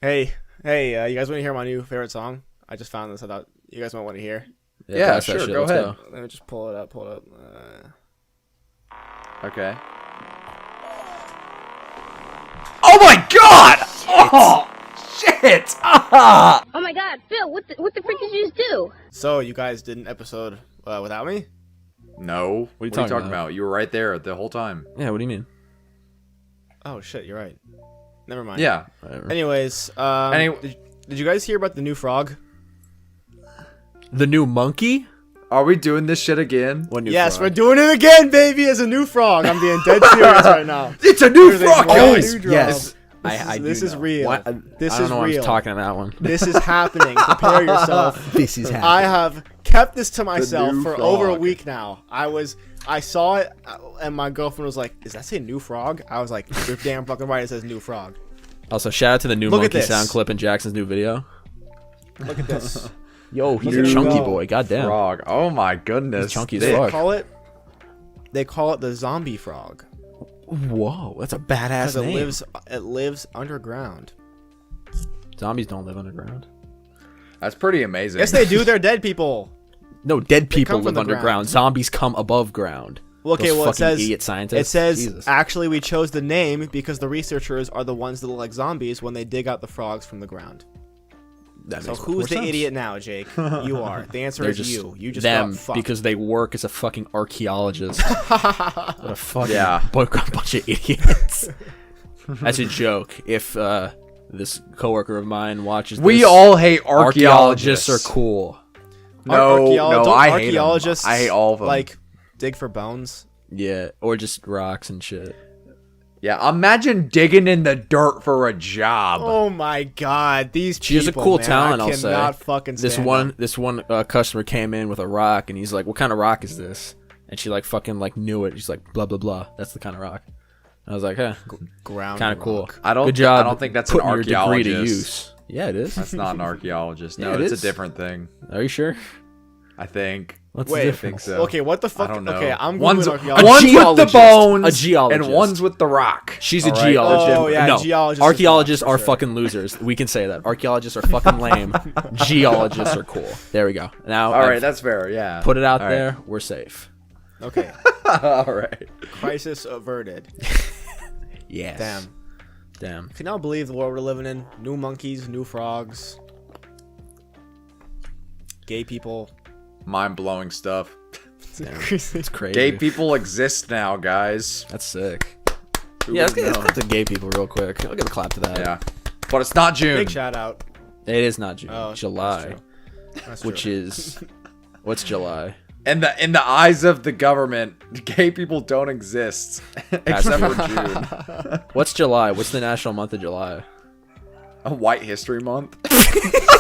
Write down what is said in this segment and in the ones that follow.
Hey, you guys want to hear my new favorite song? I just found this. I thought you guys might want to hear. Yeah, sure. Go ahead. Let me just pull it up. Okay. Oh my God! Oh shit! Oh my God, Phil, what the frick did you just do? So you guys did an episode without me? No. What are you talking about? You were right there the whole time. Yeah, what do you mean? Oh shit, you're right. Never mind. Yeah. Anyways, did you guys hear about the new frog? The new monkey? Are we doing this shit again? What new Yes, frog? we're doing it again, baby. As a new frog. I'm being dead serious right now. It's a new There's a frog, brand guys! new drop. Yes. This is real. What? This I don't is know why I real. was talking on that one. This is happening. Prepare yourself. This is happening. I have kept this to myself new for over a frog. week now. I saw it, and my girlfriend was like, "Is that say new frog?" I was like, "You're damn fucking right. It says new frog." Also, shout out to the new Look at monkey this. sound clip in Jackson's new video. Look at this. Yo, he's Look a at chunky him go. boy. Goddamn. Frog. Oh my goodness. He's chunky as Thick. fuck. They call it the zombie frog Whoa, that's a badass because name. it lives underground. Zombies don't live underground. That's pretty amazing. Yes, they do. They're dead people. No, dead people come live from the underground. ground. Zombies come above ground. Well, okay, Those well, it fucking says idiot scientists. it says Jesus. actually we chose the name because the researchers are the ones that look like zombies when they dig out the frogs from the ground. That So makes who's more the sense. idiot now, Jake? You are. The answer They're is just you. You just them got fucked. because they work as a fucking archaeologist. What a fucking Yeah. bunch of idiots. That's a joke. If this coworker of mine watches this, We all hate archaeologists archaeologists. are cool. No, Don't I hate 'em. archaeologists I hate all of them. like dig for bones. Yeah, or just rocks and shit. Yeah, imagine digging in the dirt for a job. Oh my god, these people. She has a cool man, talent, I I'll say. cannot fucking This stand one, them. this one customer came in with a rock, and he's like, "What kind of rock is this?" And she like fucking like knew it. She's like, "Blah blah blah." That's the kind of rock. I was like, "Huh, ground kind of cool." rock. I don't Good thi- job. I don't think that's an putting your degree to archaeologist. use. Yeah, it is. That's not an archaeologist. No, Yeah, it it's is. a different thing. Are you sure? I think. What's Wait, the I think difference? so. Okay, what the fuck? I don't know. Okay, I'm one's, Googling archaeologist. one's with the geologist. bones, A geologist. and one's with the rock. She's a All right? geologist. Oh, yeah, no, geologists are archaeologists fucked, for are sure. fucking losers. We can say that. Archaeologists are fucking lame. Geologists are cool. There we go. Now, All right, I've that's fair. Yeah. put it out All right. there. We're safe. Okay, All right. crisis averted. Yes. Damn. Can y'all believe the world we're living in? New monkeys, new frogs, gay people. Mind-blowing stuff. It's crazy. Gay people exist now, guys. That's sick. Who Yeah, let's would get know? clap to gay people real quick. I'll give a clap to that. Yeah. But it's not June. Big shout out. It is not June. Oh, July. that's true. That's Which true. is... What's July? In the eyes of the government, gay people don't exist except for June. What's July? What's the national month of July? A White History Month?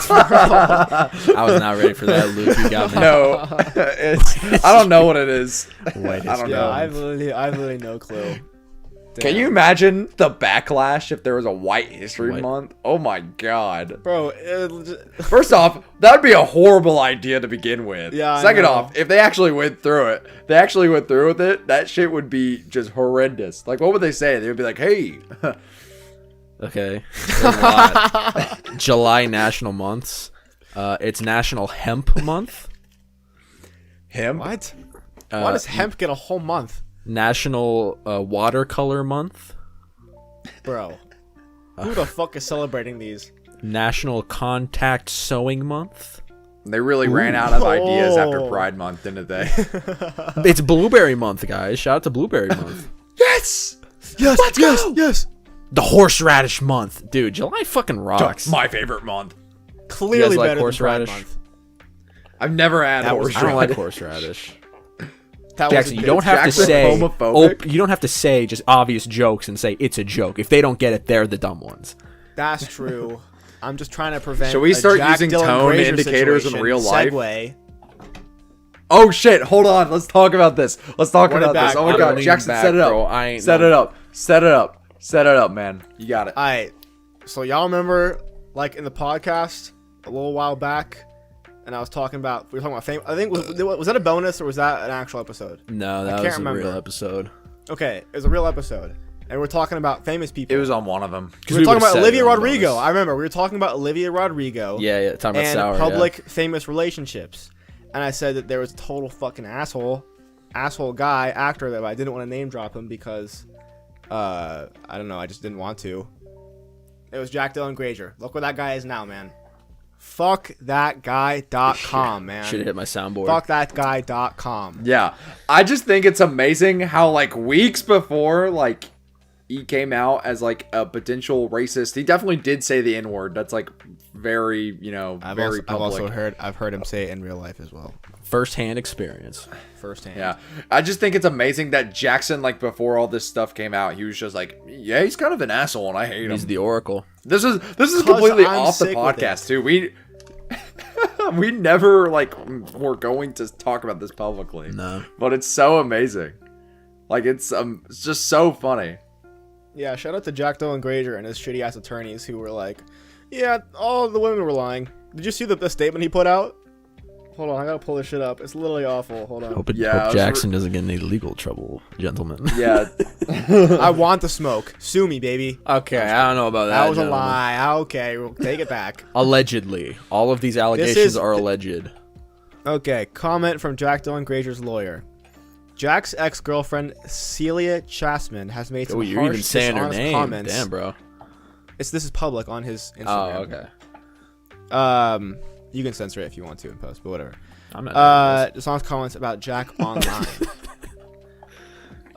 I was not ready for that, Luke. You got me. No, it's. I don't know what it is. White I don't Yeah, know. I have literally no clue. Can Damn. you imagine the backlash if there was a White History White- Month? Oh my god. Bro, First off, that would be a horrible idea to begin with. Yeah, I Second know. off, if they actually went through with it, that shit would be just horrendous. Like, what would they say? They would be like, hey. Okay. There's a lot. July national months. It's National Hemp Month. Him? what? Why does hemp get a whole month? National Watercolor Month. Bro, who the fuck is celebrating these? National Contact Sewing Month. They really ran out of ideas after Oh. Pride Month, didn't they? It's Blueberry Month, guys. Shout out to Blueberry Month. Yes! Yes, Let's go! yes. The Horseradish Month. Dude, July fucking rocks. My favorite month. Clearly like better than Pride horseradish? Month. I've never had That was- I don't like horseradish. horseradish. That was Jackson, a you bit- don't have to Jackson say homophobic? you don't have to say just obvious jokes and say it's a joke. If they don't get it, they're the dumb ones. That's true. I'm just trying to prevent. Should we a start Jack using Dylan tone Grazer indicators in situation. real life? Segue. Oh shit, hold on. Let's talk about this. Let's talk Run it about this. back. Oh my I'm god, leaning Jackson, back, set it up. bro. I ain't Set no- it up. Set it up. Set it up, man. You got it. All right. So y'all remember, like in the podcast a little while back, and I was talking about we were talking about fame. I think was that a bonus or was that an actual episode? No, that can't was a remember. real episode. Okay, it was a real episode, and we're talking about famous people. It was on one of them. We were talking about Olivia Rodrigo. Bonus. I remember we were talking about Olivia Rodrigo. Yeah, talking about and sour. public famous relationships, and I said that there was a total fucking asshole guy actor that I didn't want to name drop him because I don't know, I just didn't want to. It was Jack Dylan Grazer. Look where that guy is now, man. Fuckthatguy.com, man. Should have hit my soundboard. Fuckthatguy.com. Yeah, I just think it's amazing how like weeks before like he came out as like a potential racist, he definitely did say the N-word. That's like very, very public. I've heard him say it in real life as well. First-hand experience. Firsthand. Yeah, I just think it's amazing that Jackson, like before all this stuff came out, he was just like, yeah, he's kind of an asshole and I hate him. He's the Oracle. This is completely I'm off the sick with podcast too. We never like were going to talk about this publicly. No. But it's so amazing. Like it's just so funny. Yeah, shout out to Jack Dylan Grazer and his shitty ass attorneys who were like, yeah, all the women were lying. Did you see the statement he put out? Hold on, I gotta pull this shit up. It's literally awful. Hold on. Hope Yeah, Jackson doesn't get in any legal trouble, gentlemen. Yeah. I want the smoke. Sue me, baby. Okay, I don't know about that. That was a gentlemen. lie. Okay, we'll take it back. Allegedly. All of these allegations is- are alleged. Okay, comment from Jack Dylan Grazer's lawyer. Jack's ex-girlfriend Celia Chasman has made some Oh, you're even harsh, saying her dishonest name. comments. Damn, bro. This is public on his Instagram. Oh, okay. You can censor it if you want to in post, but whatever. I'm not Dishonest comments about Jack online.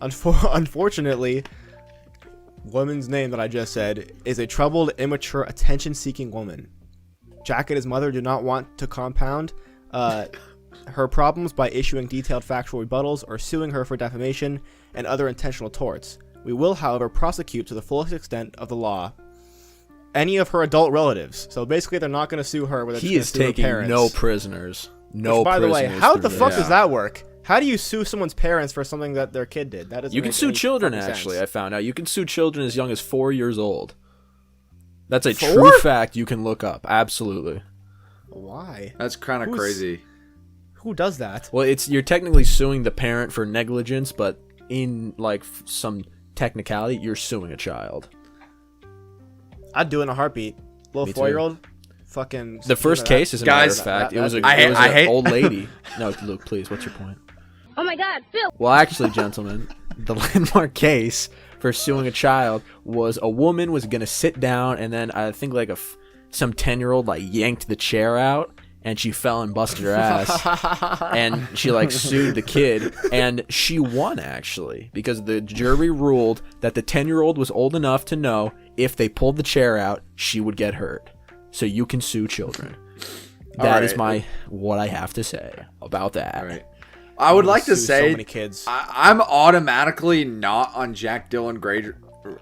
Unfortunately, woman's name that I just said is a troubled, immature, attention-seeking woman. Jack and his mother do not want to compound her problems by issuing detailed factual rebuttals or suing her for defamation and other intentional torts. We will, however, prosecute to the fullest extent of the law any of her adult relatives. So basically, they're not going to sue her. He is taking no prisoners. No Which, by the way, prisoners how through the this. fuck does that work? How do you sue someone's parents for something that their kid did? That doesn't You can make sue any children, fucking actually, sense. I found out. You can sue children as young as 4 years old. That's a 4? true fact you can look up. Absolutely. Why? That's kind of Who's- crazy. Who does that? Well, you're technically suing the parent for negligence, but in like some technicality, you're suing a child. I'd do it in a heartbeat. Little Me too. 4-year-old. Fucking. The first case, as a Guys, matter of fact, that- it was that- an I hate- old lady. No, Luke, please, what's your point? Oh my God, Phil! Well, actually, gentlemen, the landmark case for suing a child was a woman was gonna sit down, and then I think like some 10-year-old like yanked the chair out, and she fell and busted her ass, and she like sued the kid, and she won actually because the jury ruled that the 10-year-old was old enough to know if they pulled the chair out, she would get hurt. So you can sue children. That is what I have to say about that. All right. I would like to Sue say so many kids. I'm automatically not on Jack Dylan Grazer,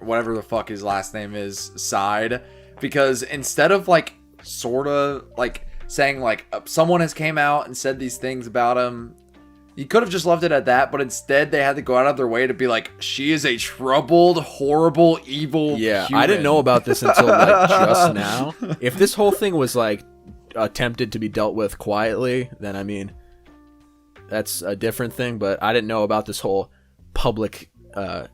whatever the fuck his last name is, side, because instead of like sort of like saying like someone has came out and said these things about him, you could have just left it at that, but instead they had to go out of their way to be like, she is a troubled, horrible, evil Yeah, human. I didn't know about this until like just now. If this whole thing was like attempted to be dealt with quietly, then I mean, that's a different thing. But I didn't know about this whole public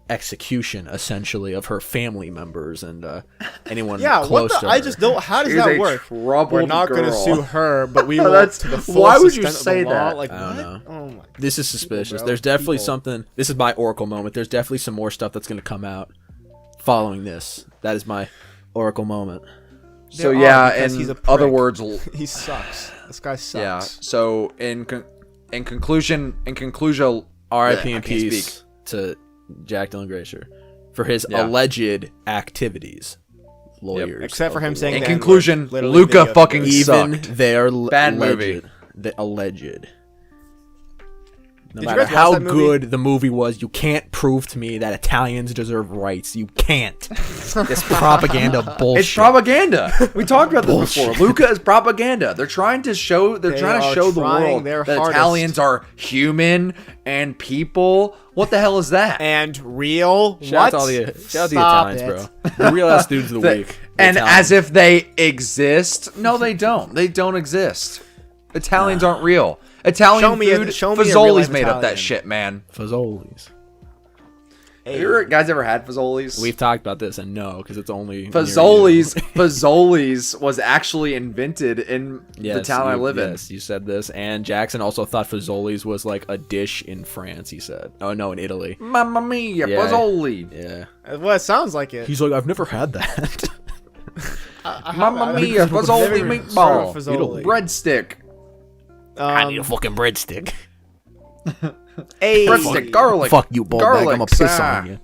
execution, essentially, of her family members and anyone Yeah, close what to the? her. I just don't. How does She's that a work? troubled We're not going to girl. sue her, but we will That's- to the fullest why would you extent of say the law. that? Like, I don't what? know. Oh my. This is suspicious. bro. There's definitely People. something. This is my Oracle moment. There's definitely some more stuff that's going to come out following this. That is my Oracle moment. So There yeah, are, because in he's a other prick. words, He sucks. This guy sucks. yeah. So in conclusion, R.I.P. I and can't peace speak. to Jack Dylan Grazer for his Yeah. alleged activities. Lawyers. Except for him saying In the conclusion, N-word, literally Luca video fucking footage. even sucked. their Bad alleged, movie. the alleged. No Did you matter guys watch how that movie? good the movie was, you can't prove to me that Italians deserve rights. You can't. This propaganda bullshit. It's propaganda. We talked about this Bullshit. before. Luca is propaganda. They're trying to show. They're They trying to are show the trying world their that hardest. Italians are human and people. What the hell is that? And real. Shout what? out to the Stop Italians, it. bro. The real ass dudes of the week. The And Italians. as if they exist. No, they don't. They don't exist. Italians aren't real. Italian Show me a- food. show me a real Fazoli's made up that Italian. shit, man. Fazoli's. Have you guys ever had Fazoli's? We've talked about this, and no, because it's only near Fazoli's. you. Fazoli's was actually invented in the town I live in. Yes, you said this, and Jackson also thought Fazoli's was like a dish in France. He said, "Oh no, in Italy." Mamma mia, Yeah. Fazoli. Yeah. Well, it sounds like it. He's like, I've never had that. Mamma mia, Fazoli Never meatball. heard of Fazoli. Breadstick. I need a fucking breadstick. Hey, Breadstick, garlic. Fuck you, bald bag. I'm gonna piss ah. on you.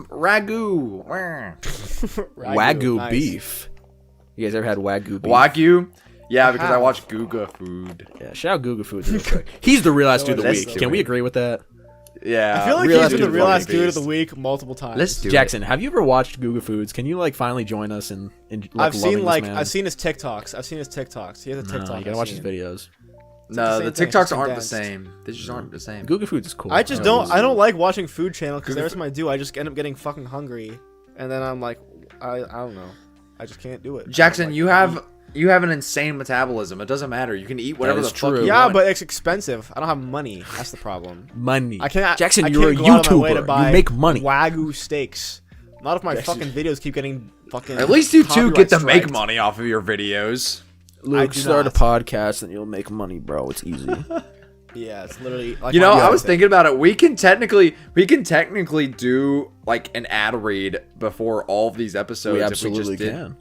Ragu. Wah. Wagyu nice. beef. You guys ever had Wagyu beef? Wagyu? Yeah, because I have. watch Guga Food. Yeah, shout out Google Foods real quick. He's the real ass dude of the Let's week. do Can we it. agree with that? Yeah. I feel like Real he's ass been the dude real of ass the dude of week. the week multiple times. Let's do Jackson, have you ever watched Google Foods? Can you like finally join us in like, I've seen loving like this man? I've seen his TikToks. He has a TikTok. No, you gotta watch his videos. No, the It's the same thing, TikToks it's aren't the condensed. same. They just aren't the same. Google Foods is cool. I just don't. I don't like watching Food Channel because Google every time I do, I just end up getting fucking hungry, and then I'm like, I don't know. I just can't do it. Jackson, Like, you have an insane metabolism. It doesn't matter. You can eat whatever That the is fuck true. you Yeah, want. but it's expensive. I don't have money. That's the problem. money. I can't. Jackson, I you're a can't go out of my way to YouTuber. buy You make money. Wagyu steaks. Not if my Jackson. fucking videos keep getting fucking. At least you two get to make copyright striked. money off of your videos. Luke, do start not. a podcast and you'll make money, bro. It's easy. Yeah, it's literally. Like You know, my I was thing. thinking about it. We can technically do like an ad read before all of these episodes. we if absolutely just did. can.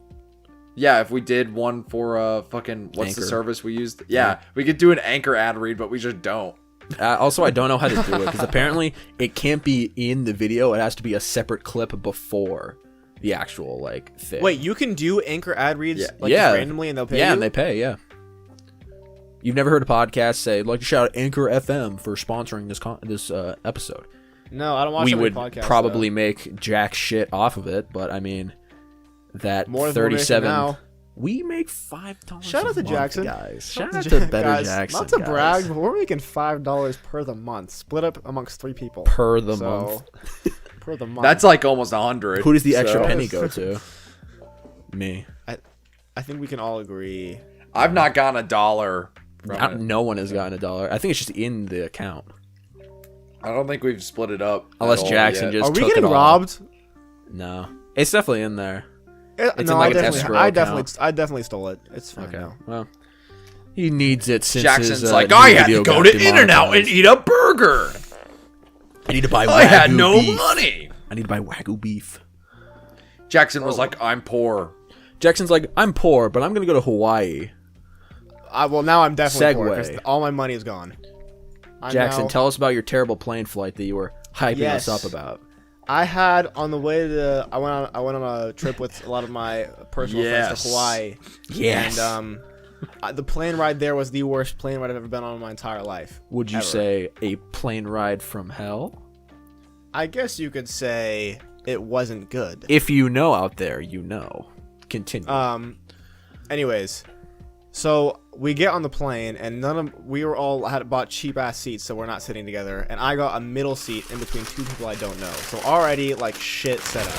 Yeah, if we did one for fucking what's Anchor. the service we used? Yeah, we could do an Anchor ad read, but we just don't. Also, I don't know how to do it because apparently it can't be in the video. It has to be a separate clip before the actual like thing. Wait, you can do Anchor ad reads Yeah. like Yeah. just randomly and they'll pay yeah, you? and they pay. Yeah. You've never heard a podcast say, "I'd like to shout out Anchor FM for sponsoring this episode." No, I don't watch We that many would podcasts, probably make jack shit off of it, but I mean, that More than we're making 37. now. We make $5. Shout out to a month, Jackson. guys. Shout Shout out to Better guys, Jackson. Not to guys. brag, but we're making $5 per the month, split up amongst 3 people Per the So, month. Per the month. That's like almost 100. Who does the extra so- penny go to? Me. I think we can all agree. I've not gotten $1 from it. No one has gotten $1. I think it's just in the account. I don't think we've split it up. at Unless all Jackson yet. just Are we took getting it all. robbed? No, it's definitely in there. No, in, like, an I escrow definitely stole it. It's fine Okay. now. Well, he needs it since Jackson's his, like, new I had video to go got to In-N-Out and demonetized. eat a burger. I need to buy. I had Wagyu no beef. money. I need to buy Wagyu beef. Jackson was like, I'm poor. Jackson's like, I'm poor, but I'm gonna go to Hawaii. Well, now I'm definitely poor 'cause Segue. all my money is gone. I'm Jackson, now- tell us about your terrible plane flight that you were hyping Yes. us up about. I had on the way to I went on a trip with a lot of my personal friends Yes. to Hawaii. Yes. And the plane ride there was the worst plane ride I've ever been on in my entire life. Would you ever. say a plane ride from hell? I guess you could say it wasn't good. If you know out there, you know. Continue. Anyways, so we get on the plane and we were all had bought cheap ass seats, so we're not sitting together. And I got a middle seat in between 2 people I don't know. So already like shit set up.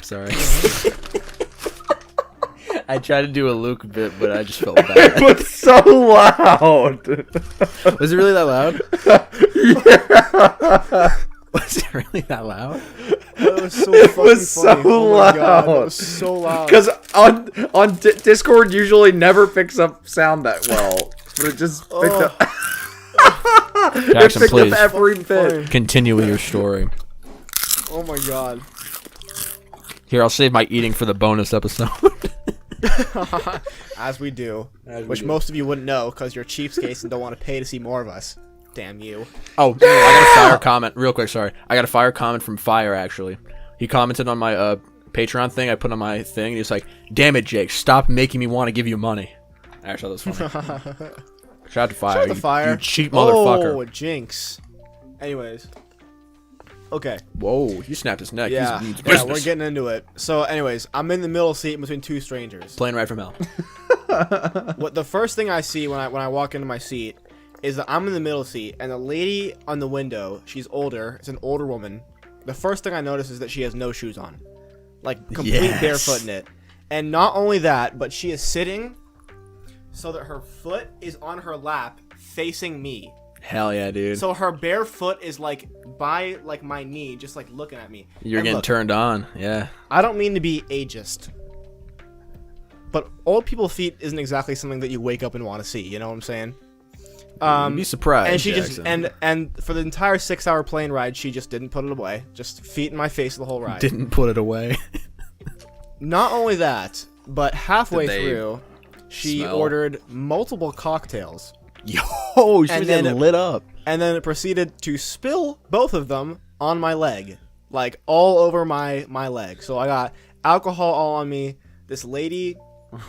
Sorry. I tried to do a Luke bit, but I just felt bad. was so loud. Was it really that loud? Was it really that loud? It was so It fucking was so funny. Oh my God, loud. it was so loud. Because on Discord usually never picks up sound that well, but it just picked up. It Jackson, picked please up every Funny. bit. continue with your story. Oh my God. Here, I'll save my eating for the bonus episode. As we do. As we Which do. most of you wouldn't know because you're cheapskates and don't want to pay to see more of us. Damn you. Oh, I got a fire comment real quick. Sorry, I got a fire comment from Fire. Actually, he commented on my Patreon thing. I put on my thing, and he's like, "Damn it, Jake! Stop making me want to give you money." I actually thought that was funny. Shout out to Fire. Shout out to Fire. You cheap motherfucker. Oh, jinx. Anyways. Okay. Whoa, he snapped his neck. Yeah. He's Yeah, business. we're getting into it. So, anyways, I'm in the middle seat in between 2 strangers. Plane ride from hell. What the first thing I see when I walk into my seat is that I'm in the middle seat and the lady on the window, she's older, it's an older woman. The first thing I notice is that she has no shoes on. Like complete Yes. barefoot in it. And not only that, but she is sitting so that her foot is on her lap facing me. Hell yeah, dude. So her bare foot is like by like my knee, just like looking at me. You're And getting look, turned on. Yeah. I don't mean to be ageist, but old people feet isn't exactly something that you wake up and want to see. You know what I'm saying? You'd be surprised. And she Jackson. just and for the entire 6-hour plane ride, she just didn't put it away. Just feet in my face the whole ride. didn't put it away. Not only that, but halfway Did they through, she smell? ordered multiple cocktails. Yo, she And was then- getting lit up. And then it proceeded to spill both of them on my leg, like all over my leg. So I got alcohol all on me. This lady,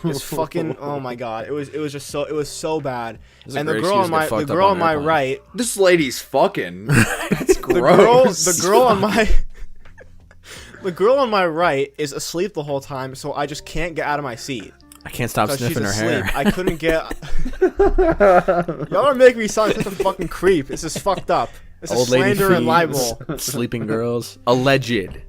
just fucking, oh my god, it was so bad. This is a And the great girl on excuse to get my fucked the up girl on on an my airplane. right, This lady's fucking. That's the girl gross. on my the girl on my right is asleep the whole time, so I just can't get out of my seat. I can't stop 'Cause she's sniffing her asleep. hair. I couldn't get. Y'all are making me sound like such a fucking creep. This is fucked up. This is Old lady slander and feet, libel. Sleeping girls. Alleged.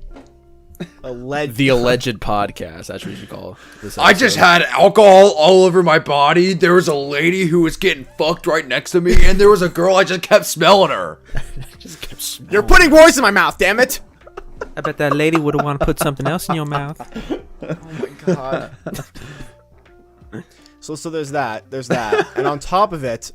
The alleged podcast. That's what you should call this. I just episode. had alcohol all over my body. There was a lady who was getting fucked right next to me, and there was a girl. I just kept smelling her. just kept smelling. You're putting words in my mouth, damn it! I bet that lady would have want to put something else in your mouth. Oh my god. So there's that, and on top of it,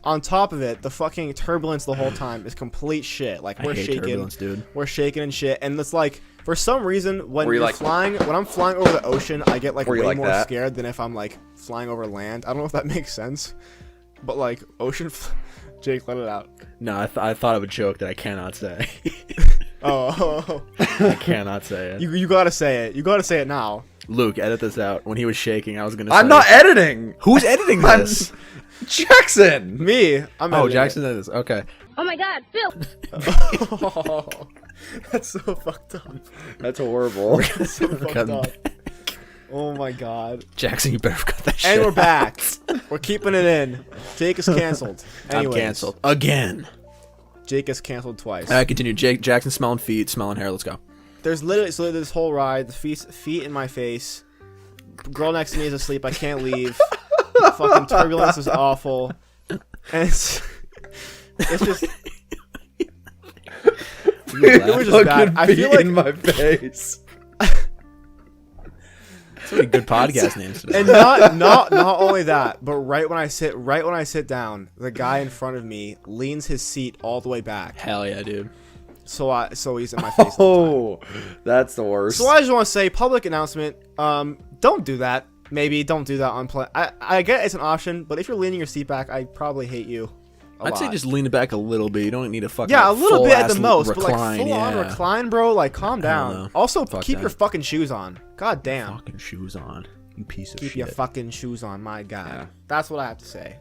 the fucking turbulence the whole time is complete shit. Like I we're hate shaking, turbulence, dude. we're shaking and shit, and it's like for some reason when Were you you're like- flying, when I'm flying over the ocean, I get like Were you way like more that? scared than if I'm like flying over land. I don't know if that makes sense, but like Jake, let it out. No, I thought of a joke that I cannot say. Oh, I cannot say it. you gotta say it. You gotta say it now. Luke, edit this out. When he was shaking, I was gonna. I'm say, not editing. Who's editing I'm- this? Jackson. Me, I'm. Oh, editing Jackson it. did this. Okay. Oh my god, Phil! Oh, that's so fucked up. That's horrible. That's so fucked cutting up. Oh my god. Jackson, you better cut that shit. And we're out. back. We're keeping it in. Jake is canceled. I'm Anyways, canceled again. Jake is canceled twice. All right, continue. Jackson smelling feet, smelling hair. Let's go. There's literally this whole ride. The feet in my face. Girl next to me is asleep. I can't leave. Fucking turbulence is awful. And it's just. It was just bad. I feel like in my face. So many good podcast names today. And not only that, but right when I sit down, the guy in front of me leans his seat all the way back. Hell yeah, dude. So he's in my face. All the time. Oh, that's the worst. So I just want to say, public announcement. Don't do that. Maybe don't do that on plane. I get it's an option, but if you're leaning your seat back, I probably hate you. I'd say just lean it back a little bit. You don't need a fucking a little bit at the full-ass most, recline, but like full on yeah. recline, bro. Like calm I don't down. know. Also, Fuck keep that. your fucking shoes on. God damn. Fucking shoes on, you piece of Keep shit. your fucking shoes on, my god. Yeah. That's what I have to say.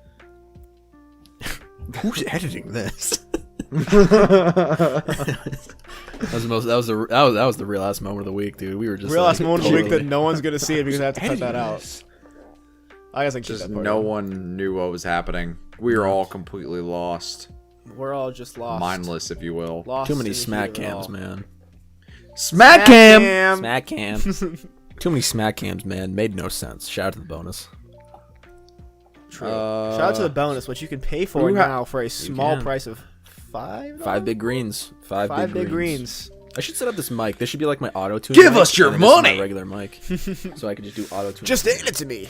Who's editing this? That was the real ass moment of the week, dude. We were just Real last like, moment of the week totally- that no one's gonna see it because I have to cut that out. I guess I can keep Just that part no in. one knew what was happening. We were all completely lost, We're all just lost. mindless, if you will. Lost Too many in the smack heat of it cams, all. man. Smack him. Smack cam. Too many smack cams, man. Made no sense. Shout out to the bonus. True. Shout out to the bonus, which you can pay for who ha- now for a small can. price of $5. Five big greens. Five big greens. I should set up this mic. This should be like my auto tune. Give mic, us your and then this is my money! regular mic, so I could just do auto tune. Just hand it to me.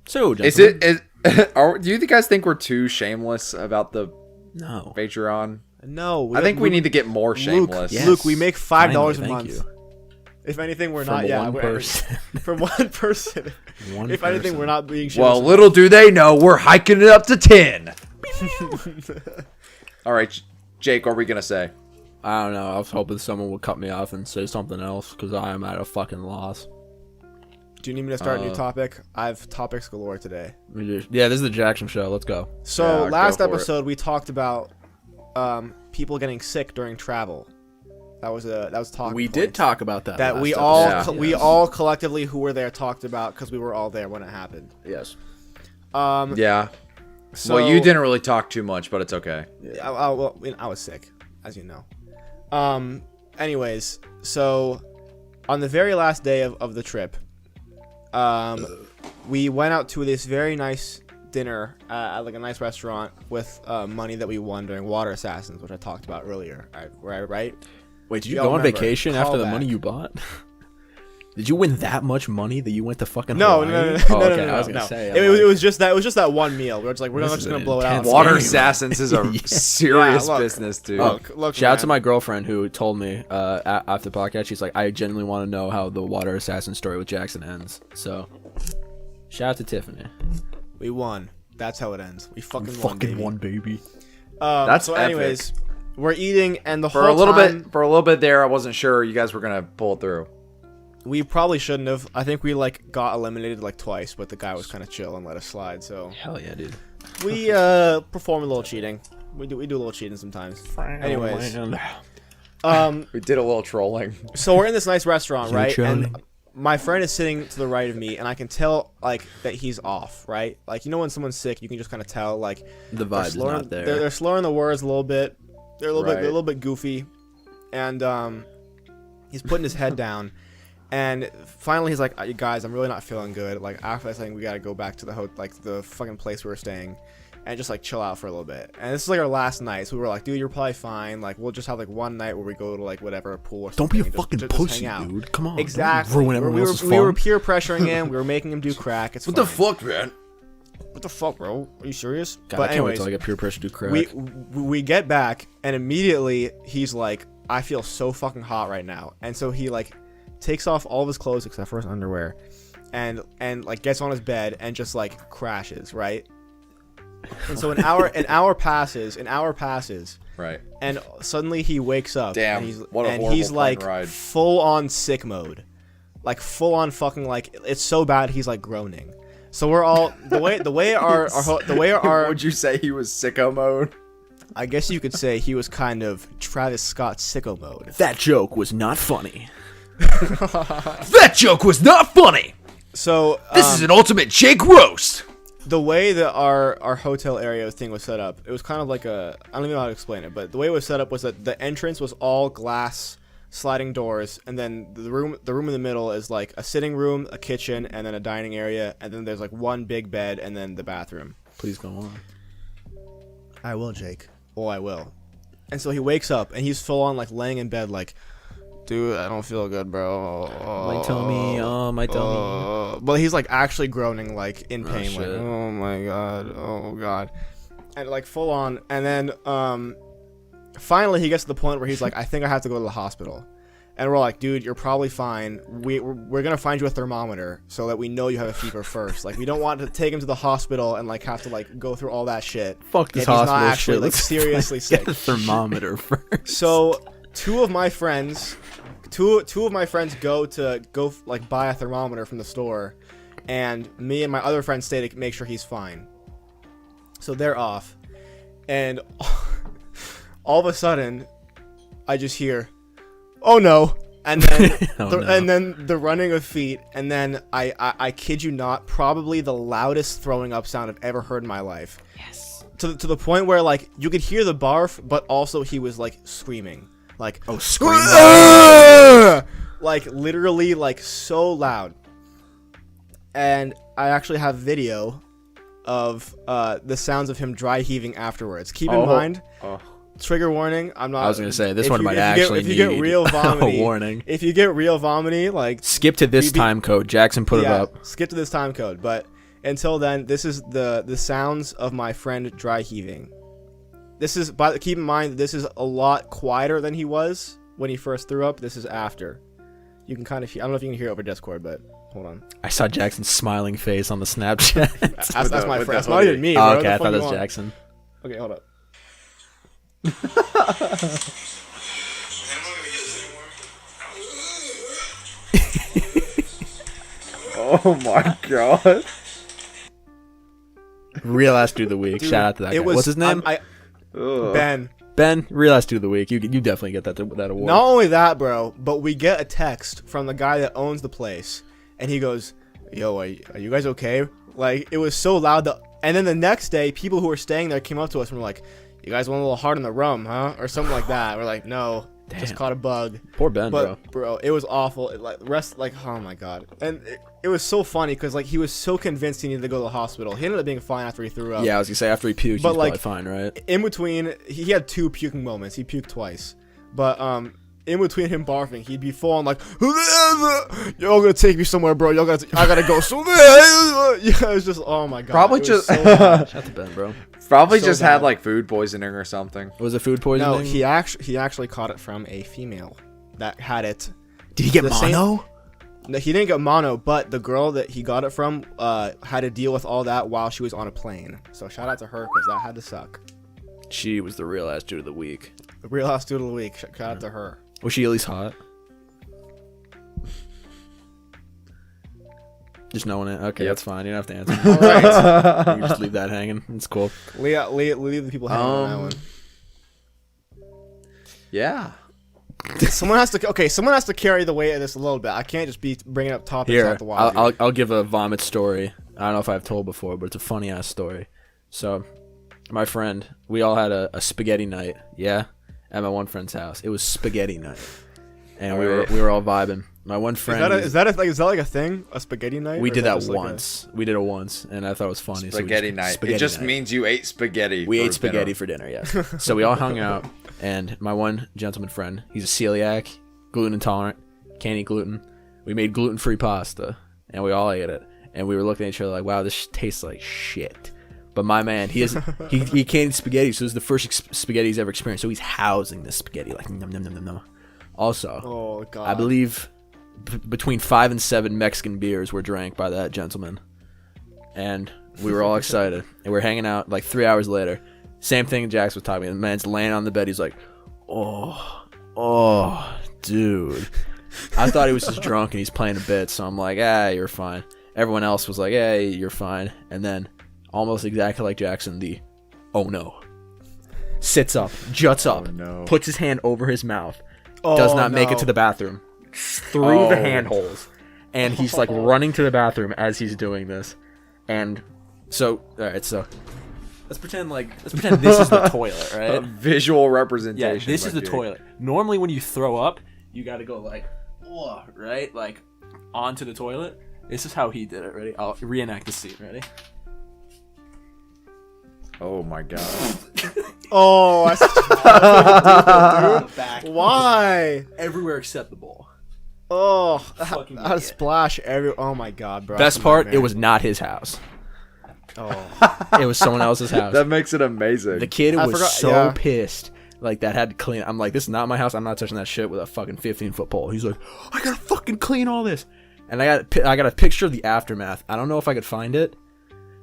So, Is gentlemen. it? Do you guys think we're too shameless about the No. Patreon? No. I think we need to get more shameless. Yes. Luke, we make $5 a Finally, month. thank you. If anything, we're From not. Yeah, one we're person. from one person. One If anything, person. we're not being. Well, shameless. little do they know, we're hiking it up to 10. All right, Jake, what are we gonna say? I don't know. I was hoping someone would cut me off and say something else because I am at a fucking loss. Do you need me to start a new topic? I have topics galore today. Yeah, this is the Jackson show. Let's go. So Yeah, last go for it. episode we talked about people getting sick during travel. That was talking. We point. did talk about that. that. last We all episode. we Yes. all collectively who were there talked about because we were all there when it happened. Yes. Yeah. So, Well, you didn't really talk too much, but it's okay. Well, I was sick, as you know. Anyways, so on the very last day of the trip, we went out to this very nice dinner at like a nice restaurant with money that we won during Water Assassins, which I talked about earlier. Right? Wait, did you Yo, go on remember, vacation after the callback. money you bought? Did you win that much money that you went to fucking No, Hawaii? no. Oh, okay, I was gonna no. say. It was just that one meal. We're just like we're This not is just gonna an blow it out. intense Water game. Assassins is a serious look. business, dude. Look, Shout out to man. my girlfriend who told me after the podcast. She's like, I genuinely want to know how the Water Assassin story with Jackson ends. So, shout out to Tiffany. We won. That's how it ends. We fucking won, baby. won, baby. That's so. epic. Anyways, we're eating, and the For whole time, for a little bit there, I wasn't sure you guys were gonna pull it through. we probably shouldn't have. I think we like got eliminated like twice, but the guy was kind of chill and let us slide. So Hell yeah, dude. we perform a little cheating. We do a little cheating sometimes. Anyways, We did a little trolling. so we're in this nice restaurant, You right? trolling? And my friend is sitting to the right of me, and I can tell like that he's off, right? Like when someone's sick, you can just kind of tell like The they're vibe's slurring, not there. They're slurring the words a little bit. They're a Right. little bit goofy, and he's putting his head down, and finally he's like, "You guys, I'm really not feeling good. Like after that thing, we gotta go back to the fucking place we were staying, and just like chill out for a little bit." And this is like our last night, so we were like, "Dude, you're probably fine. Like we'll just have like one night where we go to like whatever a pool or Don't be a something and fucking just pussy, hang out." dude. Come on. Exactly. Don't ruin everyone we else's we were fun. peer pressuring him. We were making him do crack. It's fine. fuck, man? What the fuck, bro? Are you serious? God, But I can't wait anyways, till I get peer pressure to do crack. we get back, and immediately he's like, I feel so fucking hot right now. And so he like takes off all of his clothes except for his underwear, and like gets on his bed and just like crashes, right? And so an hour passes, Right. and suddenly he wakes up. Damn, and he's, what a and horrible he's plane like ride. full on sick mode, like full on fucking like it's so bad he's like groaning. So we're all the way our Would you say he was sicko mode? I guess you could say he was kind of Travis Scott sicko mode. That joke was not funny. That joke was not funny. So an ultimate Jake roast. the way that our hotel area thing was set up, it was kind of like I don't even know how to explain it, but the way it was set up was that the entrance was all glass sliding doors, and then the room in the middle is like a sitting room, a kitchen, and then a dining area, and then there's like one big bed, and then the bathroom. Please go on. I will, Jake. Oh, I will. And so he wakes up, and he's full on like laying in bed, like, dude, I don't feel good, bro. My tummy. But he's like actually groaning, like in pain, like, shit. oh my god, oh god, and like full on. And then finally he gets to the point where he's like, I think I have to go to the hospital. And we're like, dude, you're probably fine. We're gonna find you a thermometer so that we know you have a fever first. Like, we don't want to take him to the hospital and like have to like go through all that shit. Fuck this if he's hospital not actually shit. like Let's seriously sick. Get a thermometer first. So two of my friends go like buy a thermometer from the store, and me and my other friend stay to make sure he's fine. So they're off, and all of a sudden, I just hear, "Oh no!" And then Oh, no. and then the running of feet, and then I kid you not, probably the loudest throwing up sound I've ever heard in my life. Yes. To the point where like you could hear the barf, but also he was like screaming. Like, Oh, scream. like literally like so loud. And I actually have video of the sounds of him dry heaving afterwards. Keep in mind, trigger warning, I'm not. I was gonna say this if one you- might if you actually get, if you get need real vomity, a warning. If you get real vomity, like Skip to this be- time code. Jackson put it yeah, up. skip to this time code. But until then, this is the sounds of my friend dry heaving. This is, but keep in mind, this is a lot quieter than he was when he first threw up. This is after. You can kind of hear, I don't know if you can hear it over Discord, but hold on. I saw Jackson's smiling face on the Snapchat. That's my with friend. the It's not even hoodie. me, bro. Oh, What okay, the I fuck thought you that was want? Jackson. Okay, hold up. Oh my god. Real ass dude of the week. Dude, Shout out to that guy. it was, What's his name? Ugh. Ben. Ben. Real ass dude of the week. You definitely get that award. Not only that, bro, but we get a text from the guy that owns the place, and he goes, "Yo, are you guys okay?" Like, it was so loud that, and then the next day, people who were staying there came up to us and were like, "You guys went a little hard on the rum, huh?" Or something like that. We're like, "No." just caught a bug. Poor Ben, bro. But bro, it was awful. Oh my god. And it was so funny because like he was so convinced he needed to go to the hospital. He ended up being fine after he threw up. Yeah, I was gonna say after he puked, But, he's like, probably fine, right? In between, he had 2 puking moments. He puked twice. But in between him barfing, he'd be full on like, y'all gonna take me somewhere, bro. I gotta go somewhere. Yeah, it was just, oh my god. Probably it was just- so bad. Shout out to Ben, bro. Probably So just bad. had like food poisoning or something. Was it food poisoning? No, he actually caught it from a female that had it. Did he get the same- mono? No, he didn't get mono, but the girl that he got it from had to deal with all that while she was on a plane. So shout out to her because that had to suck. She was the real ass dude of the week. The real house dude of the week. Shout out to her. Was she at least hot? Just knowing it. Okay, Yep. that's fine. You don't have to answer. All right. You can just leave that hanging. It's cool. leave the people hanging on that one. Yeah. Someone has to carry the weight of this a little bit. I can't just be bringing up topics Here, out the wazoo. I'll give a vomit story. I don't know if I've told before, but it's a funny ass story. So, my friend, we all had a spaghetti night. Yeah, at my one friend's house. It was spaghetti night, and we were all vibing. My one friend. Is that like a thing? A spaghetti night? we Or did is that just like once. We did it once, and I thought it was funny. so we Spaghetti just- night. spaghetti It just night. means you ate spaghetti. We for ate spaghetti dinner. for dinner, yes. So we all hung out, and my one gentleman friend, he's a celiac, gluten intolerant, can't eat gluten. We made gluten-free pasta, and we all ate it. And we were looking at each other like, wow, this tastes like shit. But my man, he can't eat spaghetti, so this is the first spaghetti he's ever experienced. So he's housing this spaghetti, like, nom, nom, nom, nom, nom. Also, Oh god. I believe between 5 and 7 Mexican beers were drank by that gentleman. And we were all excited. And we're hanging out like 3 hours later. Same thing Jax was talking about. The man's laying on the bed. He's like, oh, dude. I thought he was just drunk and he's playing a bit. So I'm like, you're fine. Everyone else was like, hey, you're fine. And then, almost exactly like Jackson, oh no. Sits up, juts up, no. puts his hand over his mouth, does not make it to the bathroom, through the handholds, and he's like running to the bathroom as he's doing this. And so, alright, so let's pretend this is the toilet, A right? visual Yeah, representation. this is my the dude. toilet. Normally when you throw up, you gotta go like, right? Like, onto the toilet. This is how he did it, ready? I'll reenact the scene, ready? Oh my god. Oh, that's dude. Back. Why? Everywhere except the bowl. Oh, Fucking that idiot. splash every. Oh my god, bro. Best That's a part, it nightmare. was not his house. Oh, It was someone else's house. That makes it amazing. The kid I was forgot- so yeah. pissed. Like, that had to clean. I'm like, this is not my house. I'm not touching that shit with a fucking 15-foot pole. He's like, I gotta fucking clean all this. And I got a picture of the aftermath. I don't know if I could find it.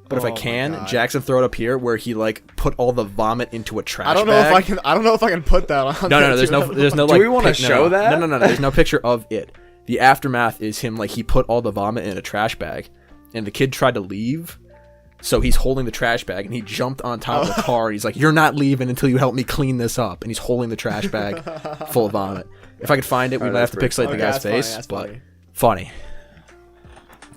But if Oh I my can, God. Jackson throw it up here where he, like, put all the vomit into a trash I don't know bag. if I can. I don't know if I can put that on. No, there, there's dude. no, Do like. we wanna show that? No. There's no picture of it. The aftermath is him, like, he put all the vomit in a trash bag, and the kid tried to leave, so he's holding the trash bag, and he jumped on top of the car, and he's like, "You're not leaving until you help me clean this up," and he's holding the trash bag full of vomit. If I could find it, we Oh, might have that's to pixelate pretty the funny. guy's Okay, face, that's but funny. funny.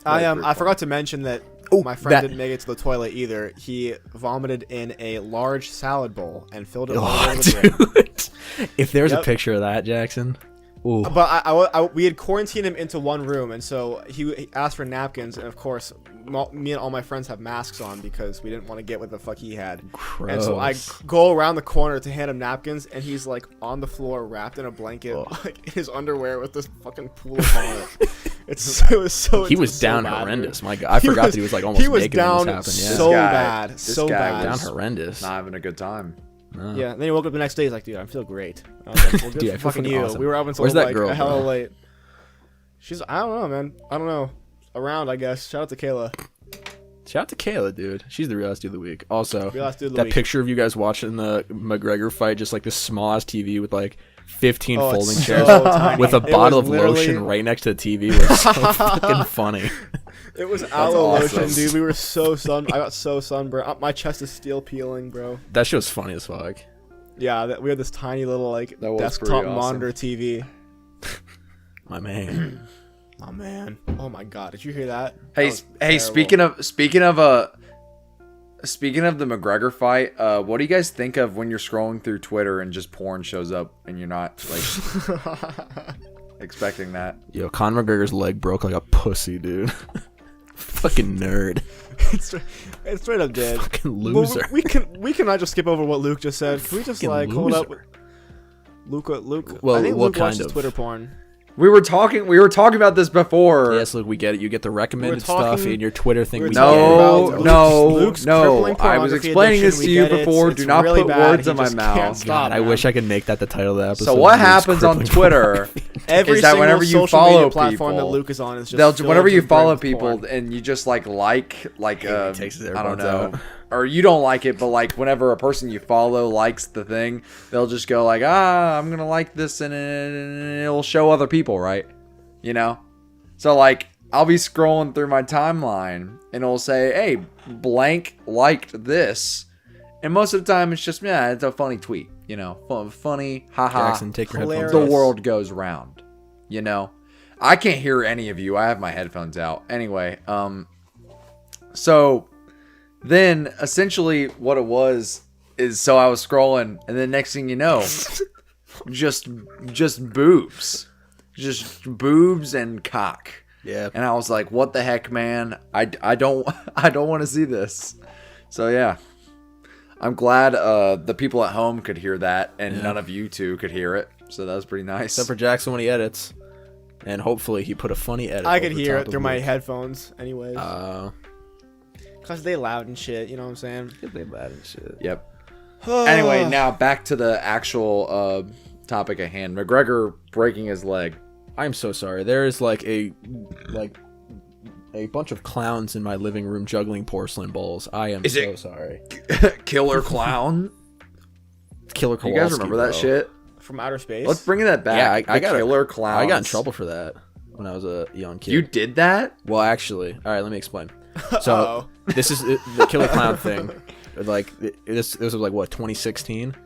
I forgot to mention that my friend didn't make it to the toilet either. He vomited in a large salad bowl and filled it all Oh, over the drain. dude. If there's a Yep. picture of that, Jackson. Ooh. But we had quarantined him into one room, and so he asked for napkins, and of course, me and all my friends have masks on because we didn't want to get what the fuck he had. And so I Gross. go around the corner to hand him napkins, and he's like on the floor wrapped in a blanket, Oh. like in his underwear with this fucking pool of vomit. It was so. He was so down bad, horrendous. dude. My God, I forgot that he was like almost He was naked when down this happened. Yeah. so This guy- bad, this so guy bad. down was- horrendous. Not having a good time. No. Yeah, and then he woke up the next day. He's like, "Dude, I feel great." I was like, well, good Dude, I for feel fucking fucking you. awesome. We were up until Where's that like girl, hella bro? late. I don't know, man. I don't know. Around, I guess. Shout out to Kayla. Shout out to Kayla, dude. She's the real ass dude of the week. Also, Real ass dude of the that week. picture of you guys watching the McGregor fight, just like this small ass TV with like 15 Oh, it's folding so chairs tiny. with a It bottle was of literally- lotion right next to the TV was so fucking funny. It was aloe awesome. lotion, dude. We were so I got so sunburned. My chest is still peeling, bro. That shit was funny as fuck. Yeah, we had this tiny little like That was desktop pretty awesome. monitor TV. My man. Oh man. Oh my god. Did you hear that? Hey, That was hey. terrible. Speaking of Speaking of the McGregor fight, what do you guys think of when you're scrolling through Twitter and just porn shows up and you're not like expecting that? Yo, Conor McGregor's leg broke like a pussy, dude. Fucking nerd. It's straight up dead. Fucking loser. Well, we cannot just skip over what Luke just said. Can we just Fucking like hold up? loser. Luke. Well, I think what Luke kind watches of? Twitter porn. We were talking about this before. Yes, look, we get it. You get the recommended talking- stuff in your Twitter thing. we were We talking get it. about Luke's crippling I was pornography explaining addiction. this to We you get it. before. It's Do not really put bad. words He in my just mouth. can't stop, God, I man. wish I could make that the title of the episode. So what Luke's happens on crippling Twitter Every is that single whenever you social follow media platform that people, Luke is on is just they'll filled whenever you to follow brim with people porn. and you just like takes his I don't AirPods know, out. or you don't like it, but like whenever a person you follow likes the thing, they'll just go like, I'm gonna like this and it'll show other people, right? You know, so like I'll be scrolling through my timeline and it'll say, hey, blank liked this, and most of the time it's just it's a funny tweet, you know, funny, haha. Jackson, take your Hilarious. headphones The off. world goes round, you know. I can't hear any of you. I have my headphones out. Anyway, so then essentially what it was is, so I was scrolling and then next thing you know, just boobs. Just boobs and cock. Yeah. And I was like, what the heck, man? I don't want to see this. So yeah. I'm glad the people at home could hear that and none of you two could hear it. So that was pretty nice. Except for Jackson when he edits. And hopefully he put a funny edit. I could over the hear top it of through my Luke. headphones, anyways. Oh. Cause they loud and shit. You know what I'm saying? They bad and shit. Yep. Anyway, now back to the actual topic at hand. McGregor breaking his leg. I'm so sorry. There is like a bunch of clowns in my living room juggling porcelain bowls. I am Is so it- sorry. Killer clown. Killer You Kowalski, guys remember that bro. shit? From outer space. Let's bring that back. Yeah, I The got killer clown. I got in trouble for that when I was a young kid. You did that? Well, actually, all right. Let me explain. So Uh-oh. this is the killer clown thing. Like this was like what 2016.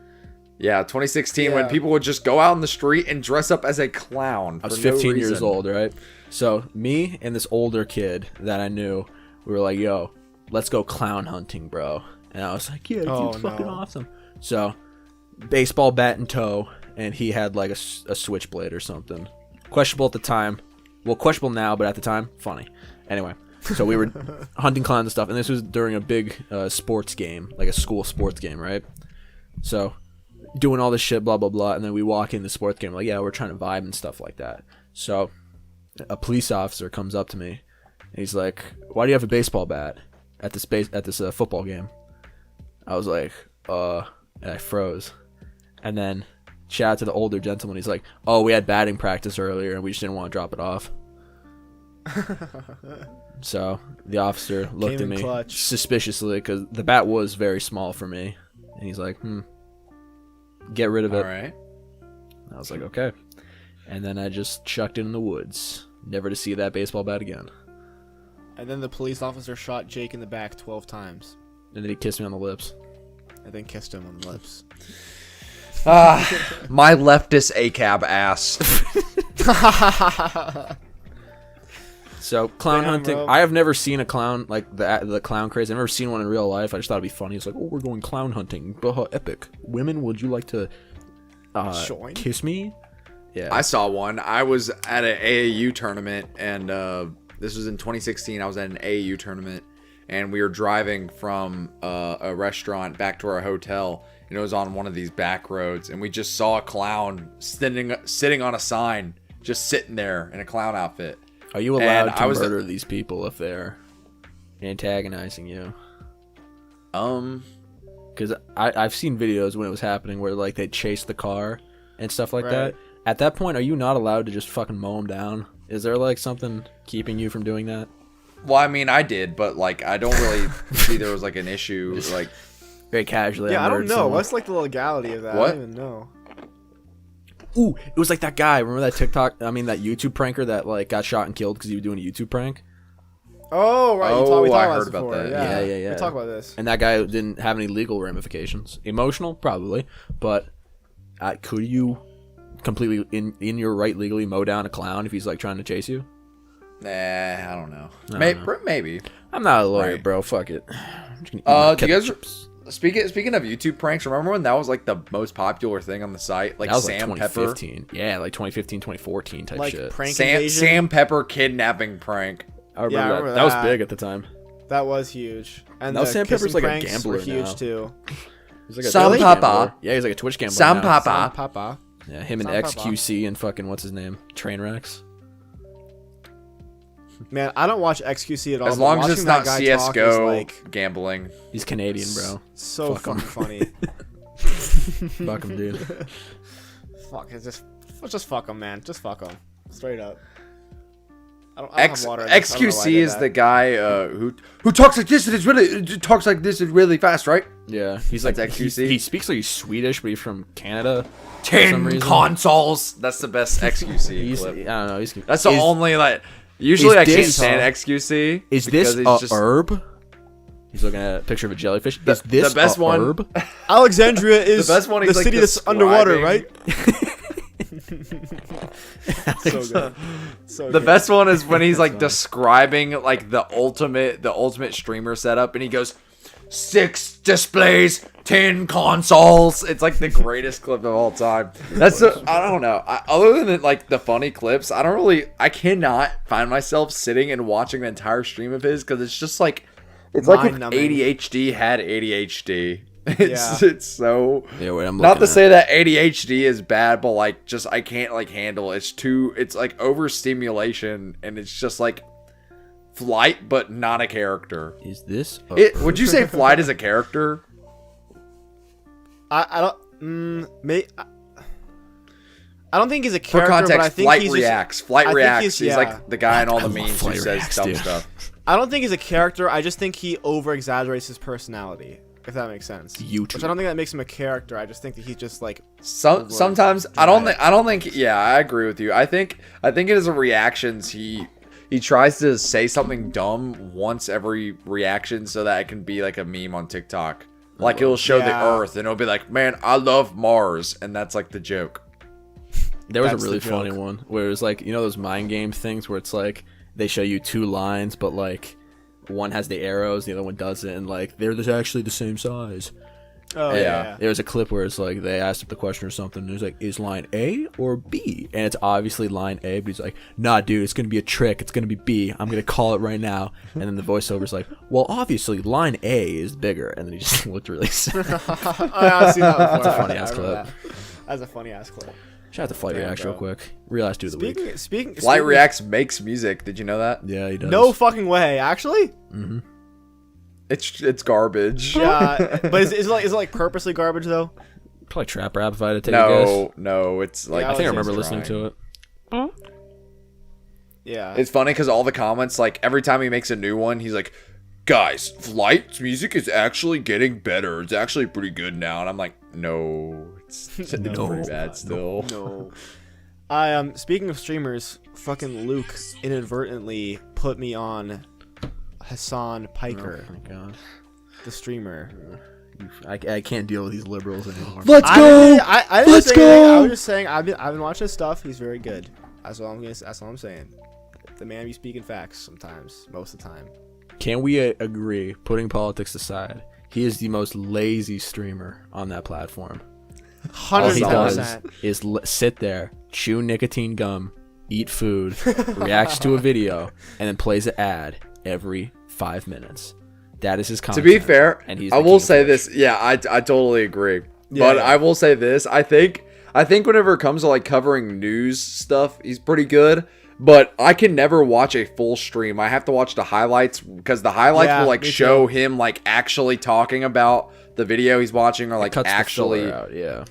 Yeah, 2016 when Yeah. people would just go out in the street and dress up as a clown. I was for no 15 years reason. old, right? So me and this older kid that I knew, we were like, "Yo, let's go clown hunting, bro." And I was like, "Yeah, Oh, dude, fucking no. awesome." So baseball bat in tow, and he had like a switchblade or something. Questionable at the time. Well, questionable now, but at the time, funny. Anyway, so we were hunting clowns and stuff, and this was during a big sports game, like a school sports game, right? So doing all this shit, blah blah blah, and then we walk in the sports game, like, yeah, we're trying to vibe and stuff like that. So a police officer comes up to me, and he's like, "Why do you have a baseball bat at this football game?" I was like, and I froze. And then shout out to the older gentleman. He's like, "Oh, we had batting practice earlier, and we just didn't want to drop it off." So the officer looked Came at in me clutch. suspiciously because the bat was very small for me, and he's like, "Get rid of it." All right. I was like, "Okay," and then I just chucked it in the woods, never to see that baseball bat again. And then the police officer shot Jake in the back 12 times, And then he kissed me on the lips. and then kissed him on the lips. My leftist ACAB ass. So clown Damn, hunting. bro. I have never seen a clown like the clown craze. I've never seen one in real life. I just thought it'd be funny. It's like, oh, we're going clown hunting. Epic. Women, would you like to Join? kiss me? Yeah. I saw one. I was at an AAU tournament, and this was in 2016. I was at an AAU tournament, and we were driving from a restaurant back to our hotel, and it was on one of these back roads, and we just saw a clown sitting on a sign, just sitting there in a clown outfit. Are you allowed and to I was- murder these people if they're antagonizing you? Because I've seen videos when it was happening where like they chase the car and stuff like that. Right. At that point, are you not allowed to just fucking mow them down? Is there like something keeping you from doing that? Well, I mean, I did, but like, I don't really see there was like an issue. Like, Very casually. Yeah, I don't murdered know. someone. What's like the legality of that? What? I don't even know. Ooh, it was like that guy. Remember that TikTok? I mean, that YouTube pranker that like got shot and killed because he was doing a YouTube prank. Oh, right. Oh, we talked I about heard this about before. that. Yeah. We talked about this. And that guy didn't have any legal ramifications. Emotional, probably, but could you completely in your right legally mow down a clown if he's like trying to chase you? I don't know. I Maybe. don't know. Maybe. I'm not a lawyer, Right. bro. Fuck it. just gonna eat my Do you guys ketchup chips. speaking of YouTube pranks? Remember when that was like the most popular thing on the site? Like That was Sam like Pepper, 2015. Yeah, like 2015, 2014 type Like shit. prank invasion. Sam Pepper kidnapping prank. I remember, Yeah, I that. remember That was that. big at the time. That was huge. And Now the Sam Pepper's kissing like a pranks gambler were huge now. too. He's like a Sam Twitch Papa. gambler. Yeah, he's like a Twitch gambler. Sam now. Papa. Papa. Yeah, him and Sam Papa. XQC and fucking what's his name? Trainwrecks. Man, I don't watch XQC at all. As but long as watching it's that not guy talk is, CS:GO like, gambling. He's Canadian, bro. so Fuck 'em. fucking funny. Fuck him, dude. Fuck, it's just fuck him, man. Just fuck him. Straight up. I don't have water. I just- I don't know why I XQC did is that. the guy who talks like this and is really talks like this and really fast, right? Yeah, he's like That's he, XQC? he speaks like he's Swedish, but he's from Canada. for some 10 reason. consoles. That's the best XQC He's, I clip. don't know. He's That's the is, only like. Usually I can't this- stand XQC. Is because this he's a herb? He's looking at a picture of a jellyfish. Is this the best a one- herb? Alexandria is The best one, the he's, like, city that's underwater, right? So good. So The good. best one is when he's like describing like the ultimate streamer setup, and he goes, 6 displays, 10 consoles. It's like the greatest clip of all time. That's I don't know. Other than like the funny clips, I cannot find myself sitting and watching the entire stream of his because it's just like it's like if Mind-numbing. ADHD had ADHD. Yeah. It's so Yeah, wait, I'm not looking to at- say that ADHD is bad, but like just I can't like handle it. It's like overstimulation, and it's just like Flight but not a character. Is this? A Would you say Flight is a character? I don't. I don't think he's a For character, but I context, think Flight he's reacts. I Flight think reacts. he's- He's yeah. like the guy in all the love memes who Flight says reacts, dumb dude. stuff. I don't think he's a character. I just think he over exaggerates his personality. If that makes sense. YouTube. Which I don't think that makes him a character. I just think that he's just like. Sometimes I don't think. Yeah, I agree with you. I think it is a reactions. He tries to say something dumb once every reaction so that it can be like a meme on TikTok. Like it'll show the Yeah. Earth and it'll be like, "Man, I love Mars," and that's like the joke. There was That's a really the funny joke. one where it was like, you know those mind game things where it's like they show you 2 lines, but like one has the arrows, the other one doesn't, and like they're actually the same size. Oh And yeah. there was a clip where it's like they asked him the question or something, and it was like, is line A or B? And it's obviously line A, but he's like, nah, dude, it's gonna be a trick. It's gonna be B. I'm gonna call it right now. And then the voiceover's like, well, obviously line A is bigger. And then he just looked really sad. I've seen that before. That's a funny I ass remember clip. that. That's a funny ass clip. Shout out to Flight Damn, Reacts bro. real quick. Real ass dude of the week. Speaking. Flight Reacts makes music. Did you know that? Yeah, he does. No fucking way. Actually. It's garbage. Yeah. But is it like purposely garbage though? Probably trap rap if I had to take a guess. No, it's like Yeah, I think I was remember just listening to it. Yeah. It's funny because all the comments, like every time he makes a new one, he's like, "Guys, Flight's music is actually getting better. It's actually pretty good now." And I'm like, "No, it's pretty bad still." No. I speaking of streamers, fucking Luke inadvertently put me on Hassan Piker, Oh my god. the streamer. I can't deal with these liberals anymore. Let's I go. didn't Let's say go. anything. I was just saying I've been watching his stuff. He's very good. That's all I'm saying. The man be speaking facts sometimes, most of the time. Can we agree, putting politics aside, he is the most lazy streamer on that platform. All he does 110%. is sit there, chew nicotine gum, eat food, reacts to a video, and then plays an ad every 5 minutes. That is his To content. be fair, and he's I the will king of say Twitch. this. Yeah, I totally agree. Yeah, But yeah. I will say this. I think whenever it comes to like covering news stuff, he's pretty good. But I can never watch a full stream. I have to watch the highlights because the highlights Yeah, will like me show too. him like actually talking about the video he's watching or like Cuts the actually filler out, yeah.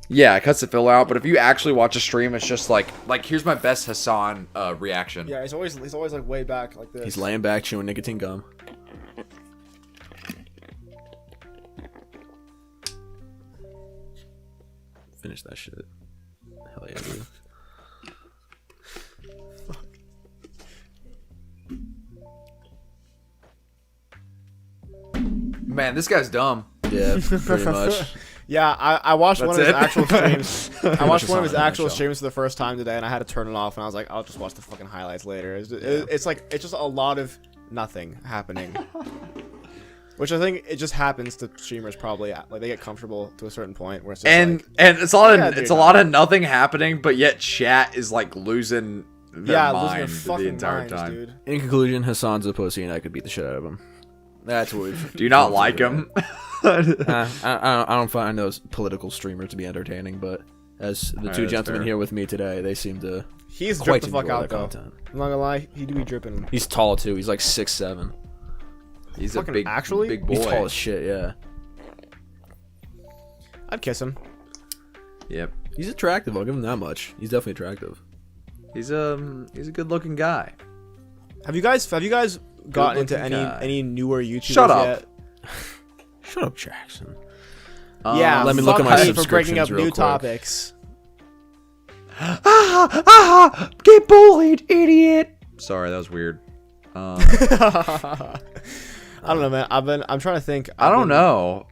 yeah, it cuts the filler out. But if you actually watch a stream, it's just like here's my best Hassan reaction. Yeah, he's always like way back like this. He's laying back, chewing nicotine gum. Finish that shit. Hell yeah, dude. Man, this guy's dumb. Yeah, pretty much. Yeah, I watched one of That's his it. actual streams. I watched one of his Hassan in a actual nutshell. streams for the first time today, and I had to turn it off. And I was like, I'll just watch the fucking highlights later. It's just a lot of nothing happening. Which I think it just happens to streamers probably. Like they get comfortable to a certain point where it's just And it's a lot of nothing happening, but yet chat is like losing their losing their mind the fucking entire minds, time. dude. In conclusion, Hassan's a pussy, and I could beat the shit out of him. That's what we've. Do you not like him? I don't find those political streamers to be entertaining, but as the two that's gentlemen fair. here with me today, they seem to He's quite dripped the fuck enjoy out the though. content. I'm not gonna lie, he do be dripping. He's tall too. He's like 6'7". He's a Fucking big, actually? big boy. He's tall as shit. Yeah, I'd kiss him. Yep. he's attractive. I'll give him that much. He's definitely attractive. He's a good looking guy. Have you guys gotten into Good-looking guy. any newer YouTubers Shut up. yet? Shut up, Jackson. Yeah, let me look fuck at my me for breaking up subscriptions real new quick. topics. Get bullied, idiot. Sorry, that was weird. I don't know, man. I'm trying to think. I don't know.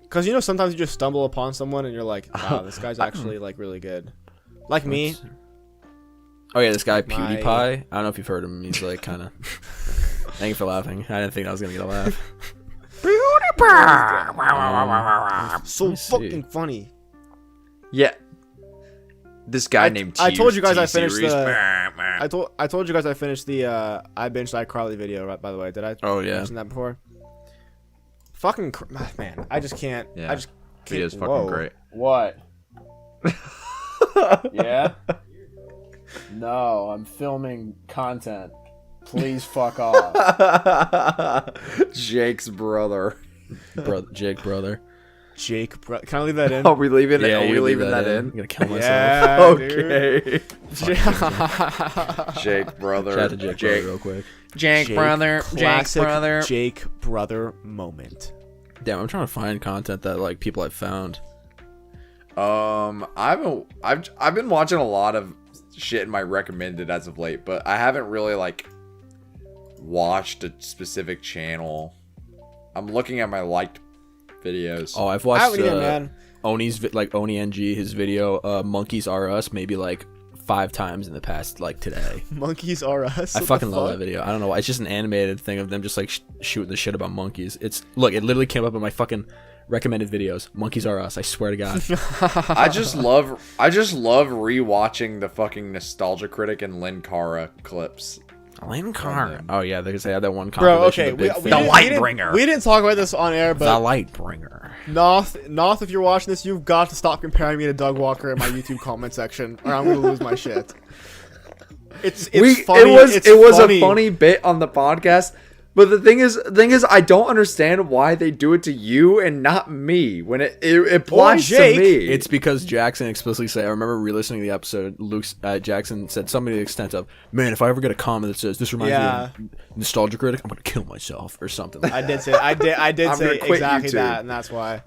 Because sometimes you just stumble upon someone and you're like, wow, this guy's actually like really good. Like me. Oh yeah, this guy My- PewDiePie. I don't know if you've heard him. He's like kind of. Thank you for laughing. I didn't think I was gonna get a laugh. So Let me see. fucking funny. Yeah. This guy named I told you guys I T-Series. finished I told you guys I finished the I binged iCarly video, right, by the way. Did I Oh yeah. mention that before? Fucking man, I just can't. Yeah. I just can't. Video's fucking Whoa. great. What? Yeah? No, I'm filming content. Please fuck off. Jake's brother. Jake, brother. Jake, can I leave that in? Are we leaving it? Are you we leave leaving that in? I'm gonna kill myself. Yeah, dude. Okay. Jake brother. Shout out to Jake, brother, real quick. Jake brother. Jake Classic brother. Jake brother moment. Damn, I'm trying to find content that like people I've found. I've been watching a lot of shit in my recommended as of late, but I haven't really like watched a specific channel. I'm looking at my liked videos. Oh, I've I watched haven't either, man. Oni's like Oni NG his video Monkeys Are Us maybe like 5 times in the past like today. Monkeys are us. I What fucking the love fuck? that video. I don't know why. It's just an animated thing of them just like shooting the shit about monkeys. It literally came up in my fucking recommended videos. Monkeys Are Us. I swear to God. I just love rewatching the fucking Nostalgia Critic and Lynn Cara clips. Lane Carr. Oh yeah, they had that one Bro, compilation. okay, of we Big didn't- Fan. we didn't- We didn't talk about this on air, The but Light Bringer. Noth, if you're watching this, you've got to stop comparing me to Doug Walker in my YouTube comment section, or I'm gonna lose my shit. It's funny. It was a funny bit on the podcast, but the thing is, I don't understand why they do it to you and not me when it applies Jake. to me. It's because Jackson explicitly said, I remember re-listening to the episode, Jackson said something to the extent of, man, if I ever get a comment that says, this reminds me of Nostalgia Critic, I'm going to kill myself, or something. I did say I'm say gonna quit exactly YouTube. that, and that's why.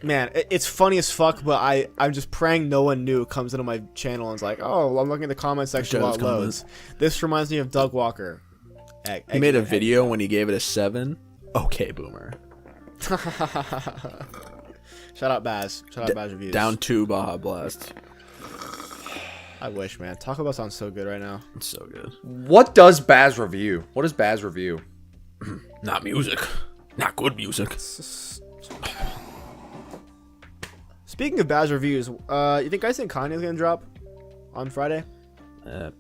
Man, it's funny as fuck, but I'm just praying no one new comes into my channel and is like, oh, I'm looking at the comment section while it loads. This reminds me of Doug Walker. He made a video when he gave it a 7. Okay, boomer. Shout out Baz. Shout out Baz Reviews. Down 2 Baja Blast. I wish, man. Taco Bell sounds so good right now. It's so good. What does Baz review? What does Baz review? Not music. Not good music. Speaking of Baz Reviews, you guys think Kanye's gonna drop on Friday? I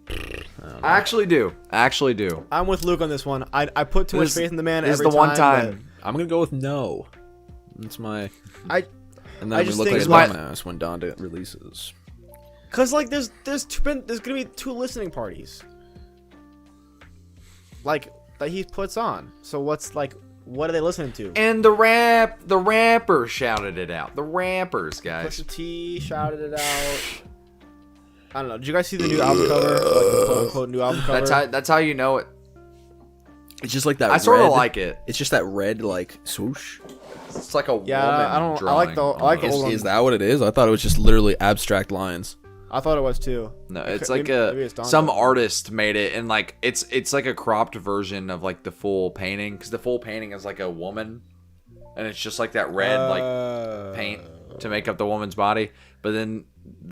actually do. I'm with Luke on this one. I put too much faith in the man This is every the one time. I'm going to go with no. That's my... I And then I we just look think like a it's dumbass when Donda releases. Cause like there's gonna be 2 listening parties, like that he puts on. So what are they listening to? And the rappers shouted it out. The rappers, guys. Pusha T shouted it out. I don't know. Did you guys see the new album cover? Like the quote unquote new album cover. That's how you know it. It's just like that I sort of red- like it. It's just that red, like, swoosh. It's like a Yeah, woman I don't. drawing. I like the old one. Is that what it is? I thought it was just literally abstract lines. I thought it was too. No, it's Maybe- like maybe it's Donda. some artist made it, and like it's like a cropped version of like the full painting, because the full painting is like a woman, and it's just like that red like paint. to make up the woman's body, but then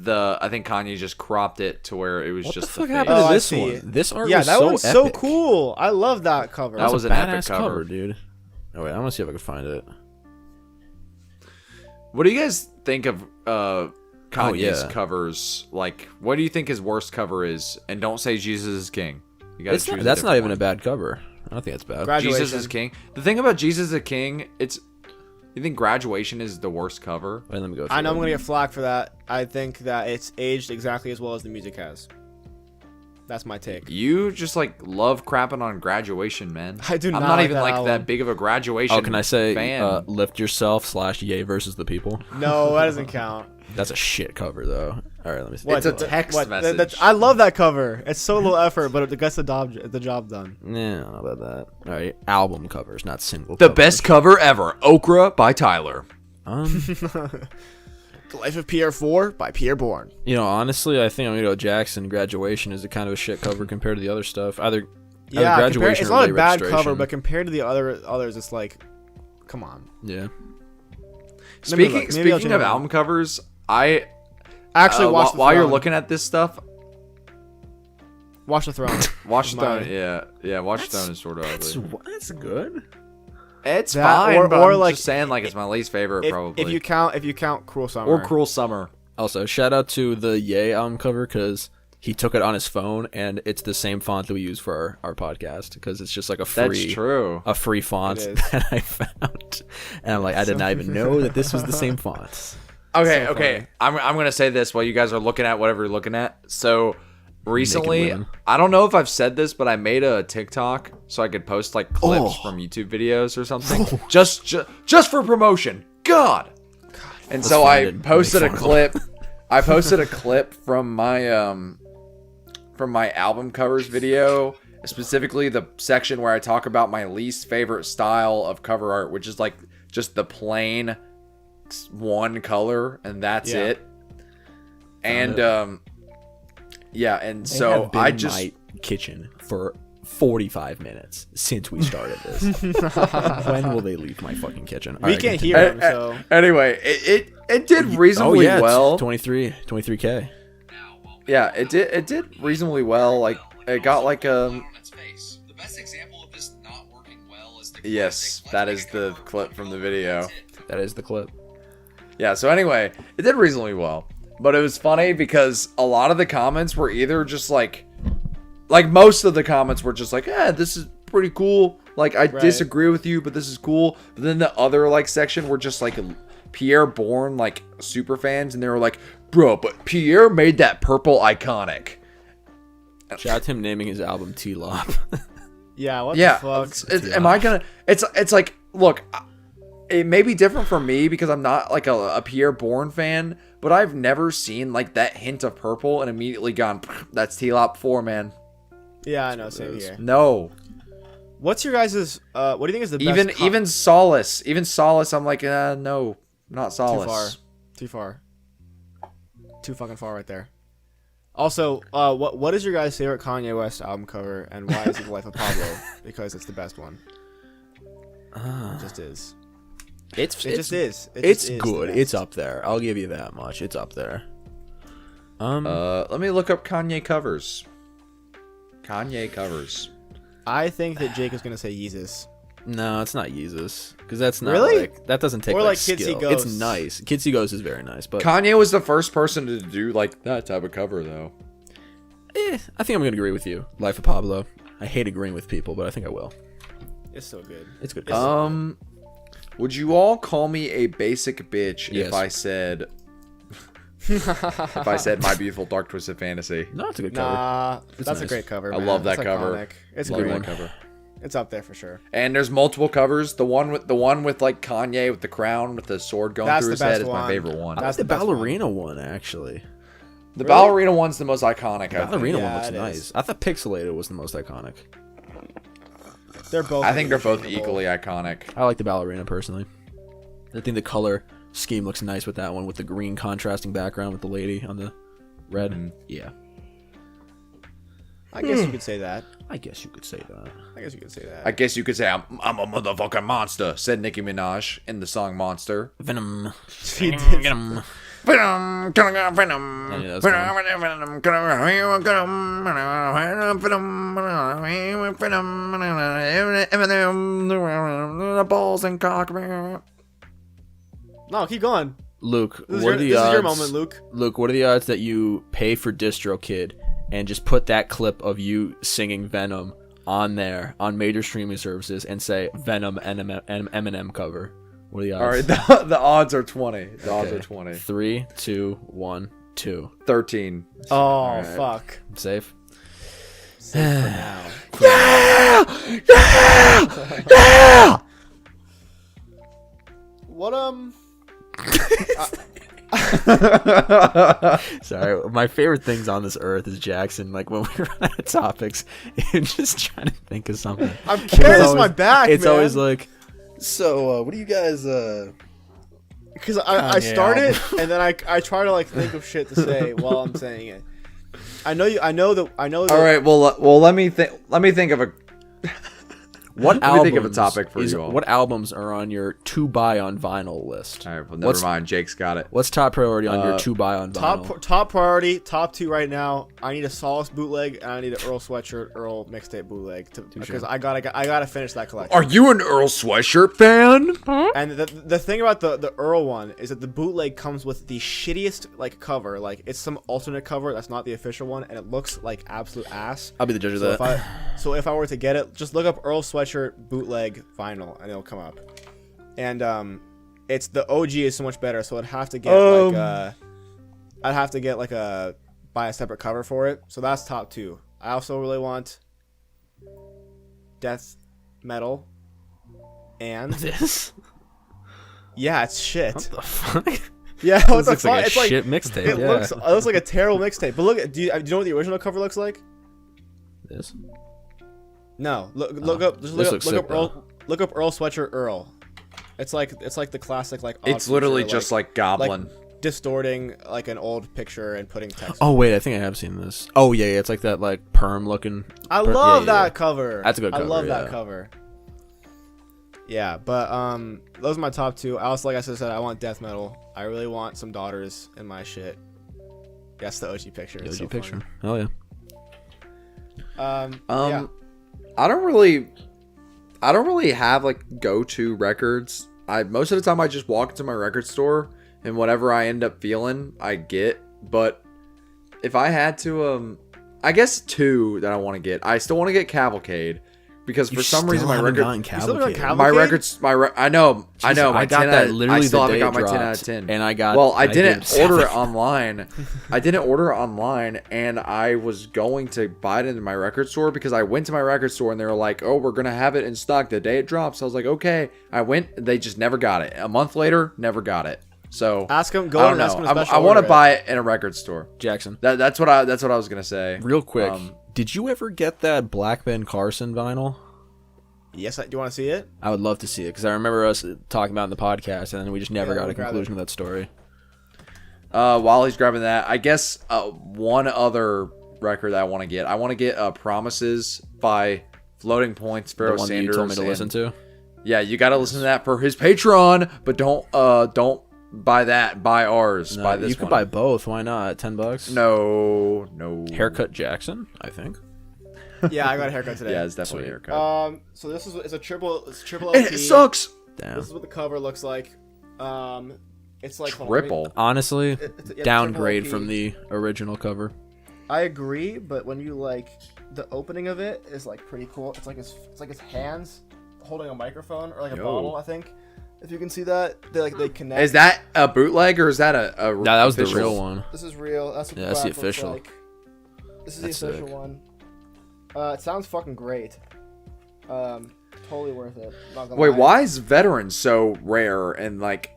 I think Kanye just cropped it to where it was What just the fuck face. happened Oh, to I this see. one? This art Yeah, was that so one's so epic. cool. I love that cover. That was a an epic badass cover. dude. Oh wait, I want to see if I can find it. What do you guys think of Kanye's yeah. covers? Like, what do you think his worst cover is? And don't say Jesus is King. You gotta choose. That's not different even one. a bad cover. I don't think that's bad. Graduation. Jesus is King. The thing about Jesus is King, you think Graduation is the worst cover? Wait, let me go. I know I'm through gonna it. get flack for that. I think that it's aged exactly as well as the music has. That's my take. You just like love crapping on Graduation, man. I do I'm not not like even that like album. that big of a Graduation. Oh, can I say fan? lift yourself / Ye versus the people? No, that doesn't count. That's a shit cover though. All right, let me see. It's a the- text message. I love that cover. It's so low effort, but it gets the job done. Yeah, I don't know about that. All right, album covers, not single. The covers. best cover ever, Okra by Tyler. The Life of Pierre 4 by Pierre Bourne. You know, honestly, I think I'm gonna go Jackson. Graduation is a kind of a shit cover compared to the other stuff. Either Yeah, Graduation it's or not Late a bad Registration. cover, but compared to the others, it's like, come on. Yeah. Maybe I'll Speaking change of my album mind. covers, I Actually, watch while the you're Throne. looking at this stuff, Watch the Throne. Watch the Mine. Throne. Yeah, Watch the Throne is sort of ugly. That's good. It's That, fine, or- but or I'm like- just saying, like it's my least favorite probably. If you count Cruel Summer. or Cruel Summer. Also, shout out to the Ye album cover because he took it on his phone and it's the same font that we use for our podcast because it's just like a That's free true. a free font It is. that I found. And I'm like, I did not even know that this was the same font. Okay, so okay. I'm gonna say this while you guys are looking at whatever you're looking at. So recently, women. I don't know if I've said this, but I made a TikTok so I could post like clips Oh. from YouTube videos or something, just for promotion. God. And so find I it and posted a make fun of clip. I posted a clip from my album covers video, specifically the section where I talk about my least favorite style of cover art, which is like just the plain one color and that's Yeah. it. And yeah, and They so have been I in just my kitchen for 45 minutes since we started this. When will they leave my fucking kitchen? We can't hear him, so anyway, it did reasonably it's well. 23K. Yeah, it did reasonably well. Like it got like yes, that is the clip from the video. That is the clip. Yeah, so anyway, it did reasonably well. But it was funny because a lot of the comments were either just like most of the comments were just like, this is pretty cool. Like, I disagree with you, but this is cool. But then the other, like, section were just, like, Pierre Bourne, like, super fans. And they were like, bro, but Pierre made that purple iconic. Shout out to him naming his album T-Lop. yeah, what Yeah. the fuck? Am I gonna... It's like, look... It may be different for me because I'm not like a Pierre Bourne fan, but I've never seen like that hint of purple and immediately gone, that's T-Lop 4, man. Yeah, I know, same here. No. What's your guys' what do you think is the best Even Solace, I'm like, no, not Solace. Too far. Too fucking far right there. Also, what is your guys' favorite Kanye West album cover, and why is it The Life of Pablo? Because it's the best one. It just is. It just is. It It's just is good. the best. It's up there. I'll give you that much. It's up there. Let me look up Kanye covers. Kanye covers. I think that Jake is gonna say Yeezus. No, it's not Yeezus because that's not Really? like that doesn't take Or like like Kids See skill. Ghosts. It's nice. Kids See Ghosts is very nice, but Kanye was the first person to do like that type of cover though. I think I'm gonna agree with you. Life of Pablo. I hate agreeing with people, but I think I will. It's so good. It's good. Would you all call me a basic bitch Yes. if I said My Beautiful Dark Twisted Fantasy? No, it's a good cover. Nah, that's nice. a great cover. I man. love that It's cover. iconic. It's a Love good that one. cover. It's up there for sure. And there's multiple covers. The one with like Kanye with the crown with the sword going That's through the his head best is my one. favorite one. I That's like the the best one. ballerina one actually. The ballerina one's the most iconic. The ballerina Yeah, one looks it nice. is. I thought Pixelated was the most iconic. They're both. I think they're both interchangeable. equally iconic. I like the ballerina personally. I think the color scheme looks nice with that one, with the green contrasting background with the lady on the red. Mhm. Yeah. I guess you could say that. I guess you could say that. I guess you could say that. I guess you could say I'm a motherfucking monster, said Nicki Minaj in the song Monster. Venom. She did. Venom. Venom, venom, Yeah, that's venom, balls and cock. No, keep going. Luke, This what are the is odds? your moment, Luke. Luke, what are the odds that you pay for DistroKid and just put that clip of you singing Venom on there on major streaming services and say Venom Eminem cover? What are the odds? All right, the odds are 20. The odds are 20. 3, 2, 1, 2. 13. Oh, right. fuck. Safe. Safe for now. Yeah! What, Sorry, my favorite things on this earth is Jackson. Like when we run out of topics, and just trying to think of something. I'm carrying this my back, It's man. always like, so what do you guys? Because I Kanye start it album. and then I try to like think of shit to say while I'm saying it. I know that. All right, well, let me think of a. what Let me albums? think of a topic for you all. What albums are on your to buy on vinyl list? All right, well, never What's- mind. Jake's got it. What's top priority on your to buy on vinyl? top priority, top 2 right now. I need a Solace bootleg and I need an Earl Sweatshirt Earl mixtape bootleg because I gotta finish that collection. Are you an Earl Sweatshirt fan? And the thing about the Earl one is that the bootleg comes with the shittiest like cover. Like it's some alternate cover that's not the official one, and it looks like absolute ass. I'll be the judge of So that. if I were to get it, just look up Earl Sweatshirt bootleg vinyl and it'll come up. And it's the OG is so much better, so I'd have to get buy a separate cover for it. So that's top 2. I also really want death metal and This? yeah, it's shit. What the fuck? Yeah, This what the looks like fuck? a It's like shit mixtape. it Yeah. looks like a terrible mixtape. But look at do you know what the original cover looks like? This? No, look up This look looks up sick, look up Earl Sweatshirt Earl. It's like the classic like. It's odd literally feature, just like Goblin. distorting like an old picture and putting text. Oh wait, I think I have seen this. Oh yeah, it's like that like perm looking. I yeah, love yeah. that cover. That's a good cover, I love yeah. that cover. Yeah, but those are my top 2. I also, like I said, I want death metal. I really want some daughters in my shit. That's the OG picture. The It's OG so picture. funny. Hell yeah. Yeah. I don't really have like go-to records. Most of the time I just walk into my record store and whatever I end up feeling, I get. But if I had to, I guess 2 that I want to get. I still want to get Cavalcade because for some reason my record, still got Cavalcade? my records, I know. My I got 10 that out, literally I still the haven't day got it my 10 out of dropped, 10. and I got. Well, I gave didn't it order it 7. online. I didn't order it online, and I was going to buy it in my record store because I went to my record store and they were like, "Oh, we're gonna have it in stock the day it drops." I was like, "Okay." I went. They just never got it. A month later, never got it. So Ask him. Go I don't and ask know. him. I want to buy it in a record store. Jackson. That's what I was gonna say. Real quick, did you ever get that Black Ben Carson vinyl? Yes, do you want to see it? I would love to see it because I remember us talking about it in the podcast, and then we just never Yeah, got a we'll grab conclusion of that story. While he's grabbing that, I guess one other record that I want to get. I want to get "Promises" by Floating Points, Pharoah The one that you Sanders. told me to and- listen to. Yeah, you got to listen to that for his Patreon, but don't buy that. Buy ours. No, buy this you could one. buy both. Why not? $10. No. Haircut Jackson, I think. Yeah, I got a haircut today. Yeah, it's definitely a haircut. So this is it's a triple And LP. it sucks. Damn. This is what the cover looks like. It's like Triple. Honestly, yeah, downgrade triple from the original cover. I agree, but when you like the opening of it is like pretty cool. It's like his hands holding a microphone or like a Yo. bottle. I think if you can see that they connect. Is that a bootleg or is that a No, that was official? the real one. This is real. That's what Yeah, that's the back looks official. like. This is That's the official sick. one. It sounds fucking great. Totally worth it. Not gonna Wait, lie. why is Veteran so rare and like?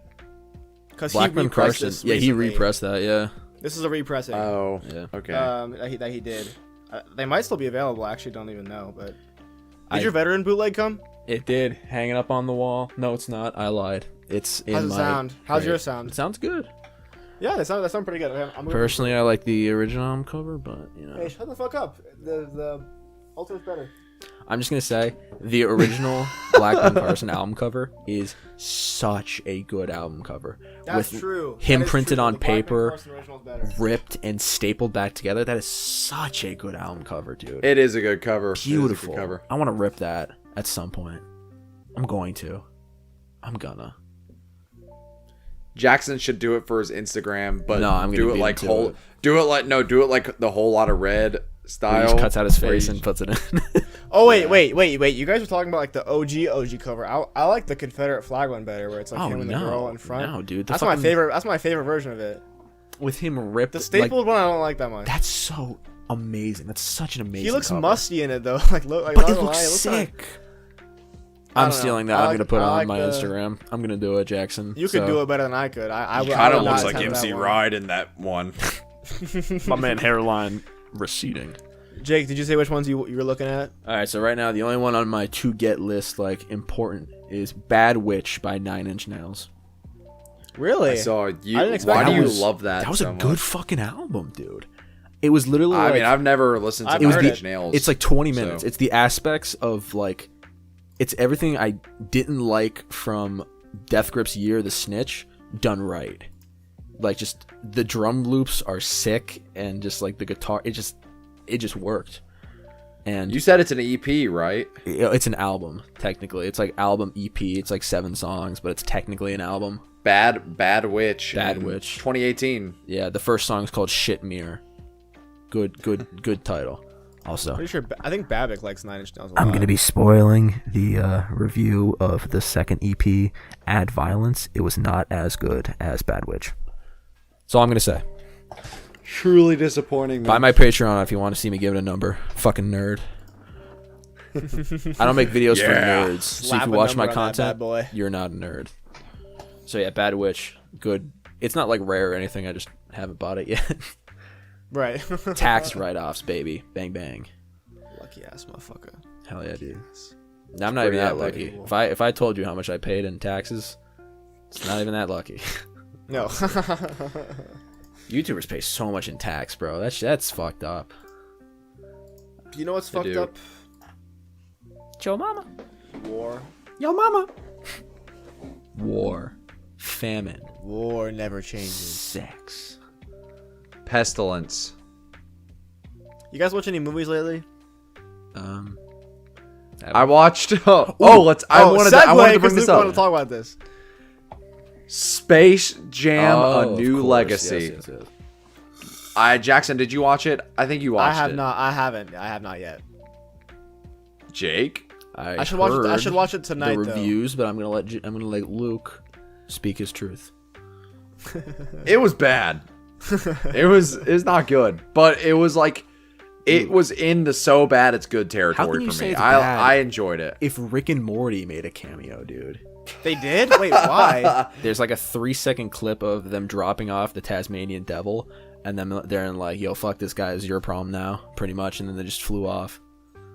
Because he Blackman repressed Carson. this Yeah, he recently. repressed that. Yeah. This is a repressing. Oh, Yeah. okay. That he did. They might still be available. I actually don't even know. But I- did your veteran bootleg come? It did. Hanging up on the wall. No, it's not. I lied. It's in How's it my sound? How's crate. yours sound? It sounds good. Yeah, that sound pretty good. Okay, I'm Personally, I like the original album cover, but you know. Hey, shut the fuck up. The Ultimate's better. I'm just gonna say the original Black Ben Carson album cover is such a good album cover. That's With true. him That is printed true. on The Black Ben paper, Carson original is better. ripped and stapled back together. That is such a good album cover, dude. It is a good cover. It is a good Beautiful. cover. I want to rip that at some point. I'm going to. I'm gonna. Jackson should do it for his Instagram, but No, I'm gonna do it beat like him to whole. it. Do it like the whole lot of red Where style. he just cuts out his where face he- and puts it in. Oh wait! You guys were talking about like the OG cover. I like the Confederate flag one better, where it's like him and the girl in front. No, dude. That's my favorite. That's my favorite version of it. With him ripped. The stapled one I don't like that much. That's so amazing. That's such an amazing. He looks cover. musty in it though. like, But not it gonna looks lie, sick. I I'm don't know. stealing that. I I'm like- gonna put it I on like my the- Instagram. I'm gonna do it, Jackson. You could do it better than I could. I Kind would of not looks like attempt MC that one. Ride in that one. My man, hairline receding. Jake, did you say which ones you were looking at? All right, so right now the only one on my to get list, like important, is "Bad Witch" by 9 Inch Nails. Really? I saw you. I didn't expect Why do that you was- love that? That was so a good much? fucking album, dude. It was literally. I like, mean, I've never listened to I've Nine heard Inch it. Nails. It's like 20 minutes. so- It's the aspects of like, it's everything I didn't like from Death Grip's Year, The Snitch, done right. Like just the drum loops are sick, and just like the guitar, it just worked. And You said it's an EP, right? it's an album technically. It's like album EP. It's like 7 songs, but it's technically an album. Bad Witch. Bad in Witch. 2018. Yeah, the first song is called "Shit Mirror." Good title. Also, Pretty sure. I think Babbitt likes 9 Inch Nails a lot. I'm going to be spoiling the review of the second EP, Add Violence. It was not as good as Bad Witch. that's all I'm gonna say. Truly disappointing. Buy my Patreon if you want to see me give it a number. Fucking nerd. I don't make videos for Yeah. nerds. So Slap if you a watch my number on that bad content, boy. you're not a nerd. So yeah, Bad Witch, good. It's not like rare or anything. I just haven't bought it yet. Right. Tax write-offs, baby. Bang bang. Lucky ass motherfucker. Hell yeah, dude. I'm not even pretty that epic. lucky. If I told you how much I paid in taxes, it's not even that lucky. No. YouTubers pay so much in tax, bro. That's fucked up. You know what's They fucked do. up? Yo mama. War. Yo mama. War. Famine. War never changes. Sex. Pestilence. You guys watch any movies lately? I watched. I wanted to bring this I want to up. talk about this. Space Jam: Oh, A of New course. Legacy. Yes. Jackson, did you watch it? I think you watched I have it. not. I haven't. I have not yet. Jake. I should watch it. I heard should watch it tonight. the though. reviews, but I'm gonna let Luke speak his truth. It was bad. it was not good, but it was like it was in the so bad it's good How can territory you for say me. it's bad? I enjoyed it. If Rick and Morty made a cameo, dude. They did? Wait, why? There's like a 3-second clip of them dropping off the Tasmanian devil, and then they're in like, yo, fuck this guy, it's your problem now, pretty much, and then they just flew off.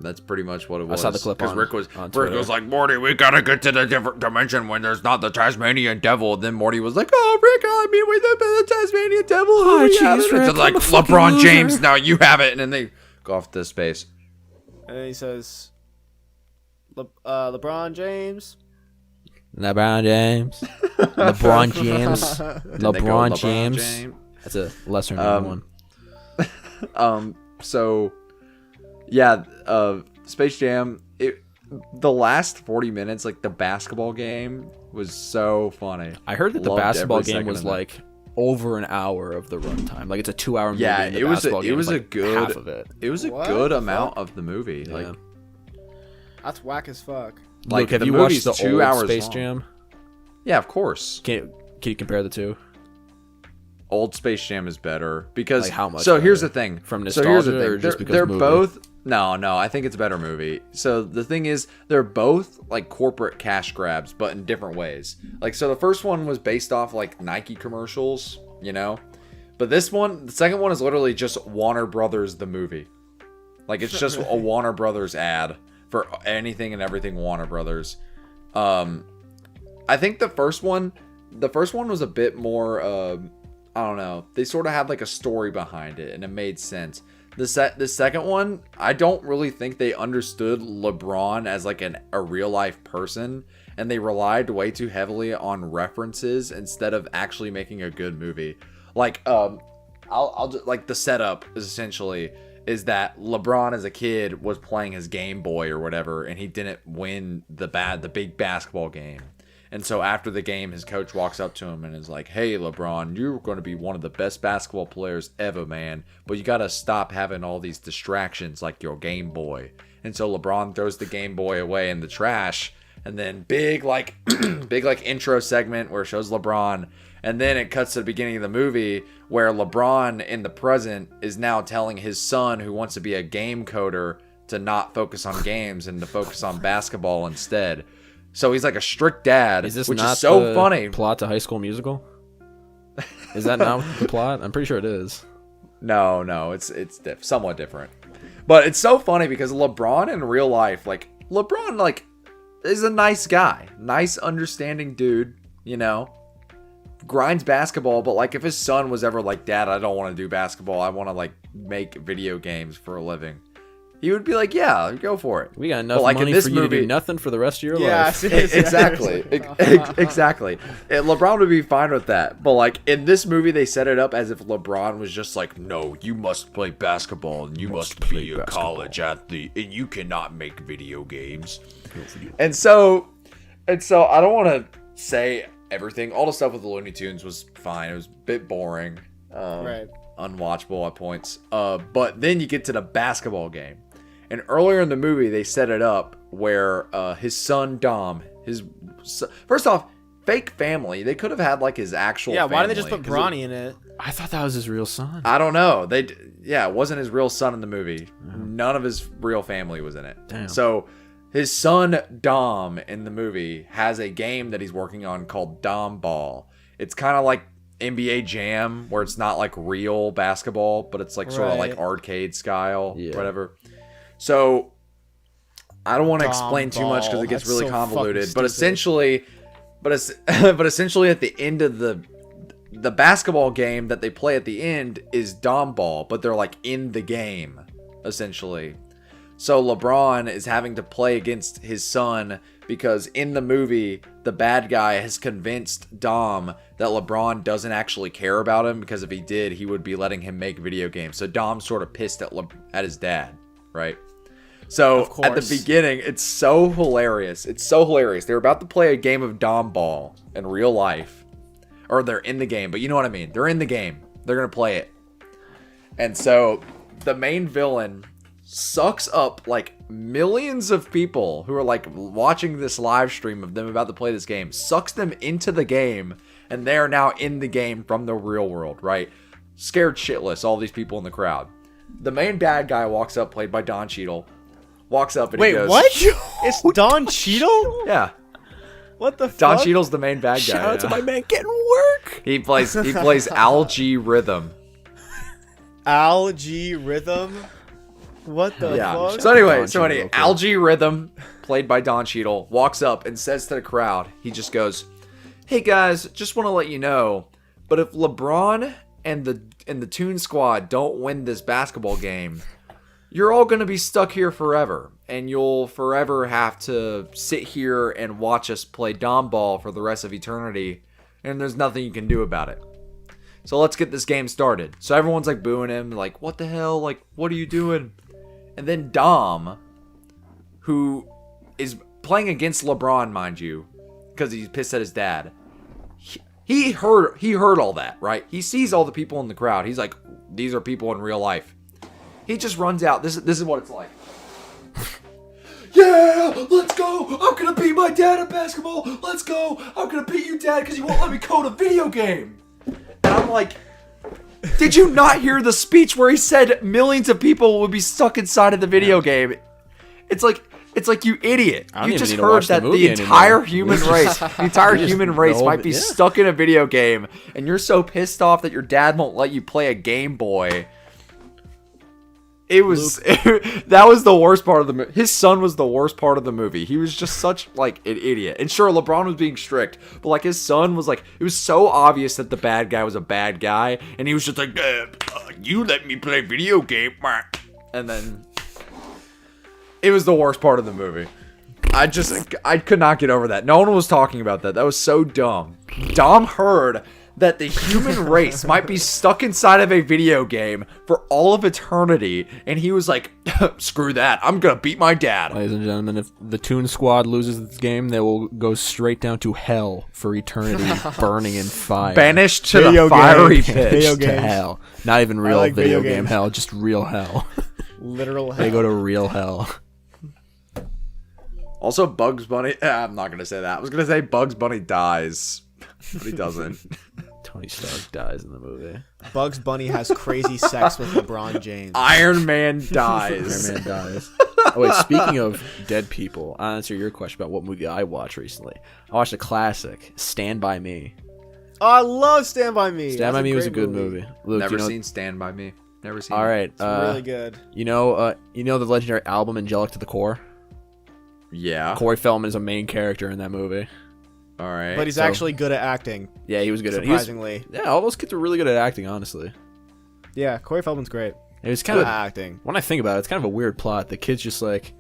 That's pretty much what it was. saw the clip because on- Rick was on Twitter. like, Morty, we gotta get to the different dimension when there's not the Tasmanian devil. And then Morty was like, oh, Rick, I mean, with the Tasmanian devil. Hi, we have jeez, it." Rick, It's like I'm a fucking LeBron loser. James, now you have it, and then they go off to space. And then he says, LeBron James. LeBron James. LeBron James. Did they go LeBron James. That's a lesser known one. So yeah, Space Jam, the last 40 minutes, like the basketball game was so funny. I heard that the Loved basketball every game second was of it. like over an hour of the runtime. Like it's a 2-hour movie. Yeah, and the it was basketball game is a like good half of it. It was a What good the amount fuck? of the movie. Yeah. Like That's whack as fuck. Like, Luke, have the you watched movie's the 2 old hours Space long. Jam? yeah, of course. Can you compare the two? Old Space Jam is better because Like, how much So here's the better? thing. From so here's the nostalgia or thing. just because They're movie? both no. I think it's a better movie. So the thing is, they're both like corporate cash grabs, but in different ways. Like so, the first one was based off like Nike commercials, you know. But this one, the second one is literally just Warner Brothers the movie. Like it's just a Warner Brothers ad for anything and everything Warner Brothers. I think the first one was a bit more I don't know. They sort of had like a story behind it, and it made sense. The second one, I don't really think they understood LeBron as like a real life person, and they relied way too heavily on references instead of actually making a good movie. Like, I'll just, like, the setup is essentially is that LeBron as a kid was playing his Game Boy or whatever, and he didn't win the big basketball game. And so after the game, his coach walks up to him and is like, "Hey, LeBron, you're going to be one of the best basketball players ever, man. But you got to stop having all these distractions like your Game Boy." And so LeBron throws the Game Boy away in the trash. And then big intro segment where it shows LeBron. And then it cuts to the beginning of the movie where LeBron in the present is now telling his son, who wants to be a game coder, to not focus on games and to focus on basketball instead. So he's like a strict dad, Is this which not is so the funny. plot to High School Musical? Is that not the plot? I'm pretty sure it is. No, it's somewhat different. But it's so funny because LeBron in real life, like, LeBron, like, is a nice guy. Nice, understanding dude, you know? Grinds basketball, but, like, if his son was ever like, "Dad, I don't want to do basketball. I want to, like, make video games for a living," he would be like, "Yeah, go for it." We got enough like, in money this for you to movie- do nothing for the rest of your Yeah, life. Exactly. Exactly. And LeBron would be fine with that. But, like, in this movie, they set it up as if LeBron was just like, "No, you must play basketball, and you must be a college athlete, and you cannot make video games." And so I don't want to say everything. All the stuff with the Looney Tunes was fine. It was a bit boring. Right. Unwatchable at points. But then you get to the basketball game. And earlier in the movie, they set it up where his son Dom, first off, fake family. They could have had like his actual. Yeah, why did family, they just put 'cause Bronny in it? I thought that was his real son. I don't know. It wasn't his real son in the movie. None of his real family was in it. Damn. So his son Dom in the movie has a game that he's working on called Dom Ball. It's kind of like NBA Jam, where it's not like real basketball, but it's like sort of like Right. arcade style, Yeah. whatever. So I don't want to Dom explain too much because it gets Ball. really That's so fucking convoluted. But stupid. essentially at the end of the basketball game that they play at the end is Dom Ball, but they're like in the game essentially. So LeBron is having to play against his son because in the movie, the bad guy has convinced Dom that LeBron doesn't actually care about him, because if he did, he would be letting him make video games. So Dom's sort of pissed at his dad, right? So Of at the course. beginning, it's so hilarious. It's so hilarious. They're about to play a game of Dom Ball in real life. Or they're in the game, but you know what I mean. They're in the game. They're going to play it. And so the main villain sucks up like millions of people who are like watching this live stream of them about to play this game, sucks them into the game, and they are now in the game from the real world, right? Scared shitless, all these people in the crowd. The main bad guy walks up, played by Don Cheadle, walks up and he Wait, goes, what? It's Don Cheadle? Yeah, What the fuck? Don Cheadle's the main bad guy. Shout out to yeah. my man getting work. He plays Algae Rhythm. Algae Rhythm? What the Yeah. fuck? So anyway, Don Cheadle, cool. Algae Rhythm, played by Don Cheadle, walks up and says to the crowd, he just goes, "Hey guys, just want to let you know, but if LeBron and the Toon Squad don't win this basketball game, you're all gonna be stuck here forever, and you'll forever have to sit here and watch us play Dom Ball for the rest of eternity, and there's nothing you can do about it. So let's get this game started." So everyone's like booing him, like, "What the hell? Like, what are you doing?" And then Dom, who is playing against LeBron, mind you, because he's pissed at his dad, he heard all that, right? He sees all the people in the crowd. He's like, "These are people in real life." He just runs out. This is what it's like. "Yeah, let's go. I'm going to beat my dad at basketball. Let's go. I'm going to beat you, Dad, because you won't let me code a video game." And I'm like, did you not hear the speech where he said millions of people would be stuck inside of the video game? It's like, you idiot. I don't You even just need to heard watch the that movie the entire anymore. human race, might be yeah. stuck in a video game, and you're so pissed off that your dad won't let you play a Game Boy. It was that was the worst part of the movie. His son was the worst part of the movie. He was just such like an idiot. And sure, LeBron was being strict, but like his son was like, it was so obvious that the bad guy was a bad guy, and he was just like, "You let me play video game," and then it was the worst part of the movie. I could not get over that. No one was talking about that. That was so dumb. Dom heard that the human race might be stuck inside of a video game for all of eternity, and he was like, screw that, I'm gonna beat my dad. Ladies and gentlemen, if the Toon Squad loses this game, they will go straight down to hell for eternity, burning in fire. Banished to Video the fiery game. pit. Video to games. hell. Not even real like video video game games. hell, just real hell. Literal hell. They go to real hell. Also, Bugs Bunny, I'm not gonna say that. I was gonna say Bugs Bunny dies, but he doesn't. Tony Stark dies in the movie. Bugs Bunny has crazy sex with LeBron James. Iron Man dies. Iron Man dies. Oh wait, speaking of dead people, I'll answer your question about what movie I watched recently. I watched a classic, Stand By Me. Oh, I love Stand By Me. Stand That's By Me was a great good movie. Luke, Never you know, seen Stand By Me. Never seen all it. right, It's really good. you know the legendary album Angelic to the Core? Yeah. Corey Feldman is a main character in that movie. All right. But he's So- actually good at acting, Yeah, he was good at it. He was- surprisingly. Yeah, all those kids were really good at acting, honestly. Yeah, Corey Feldman's great. It was Good kind at of, acting. when I think about it, it's kind of a weird plot. The kid's just like,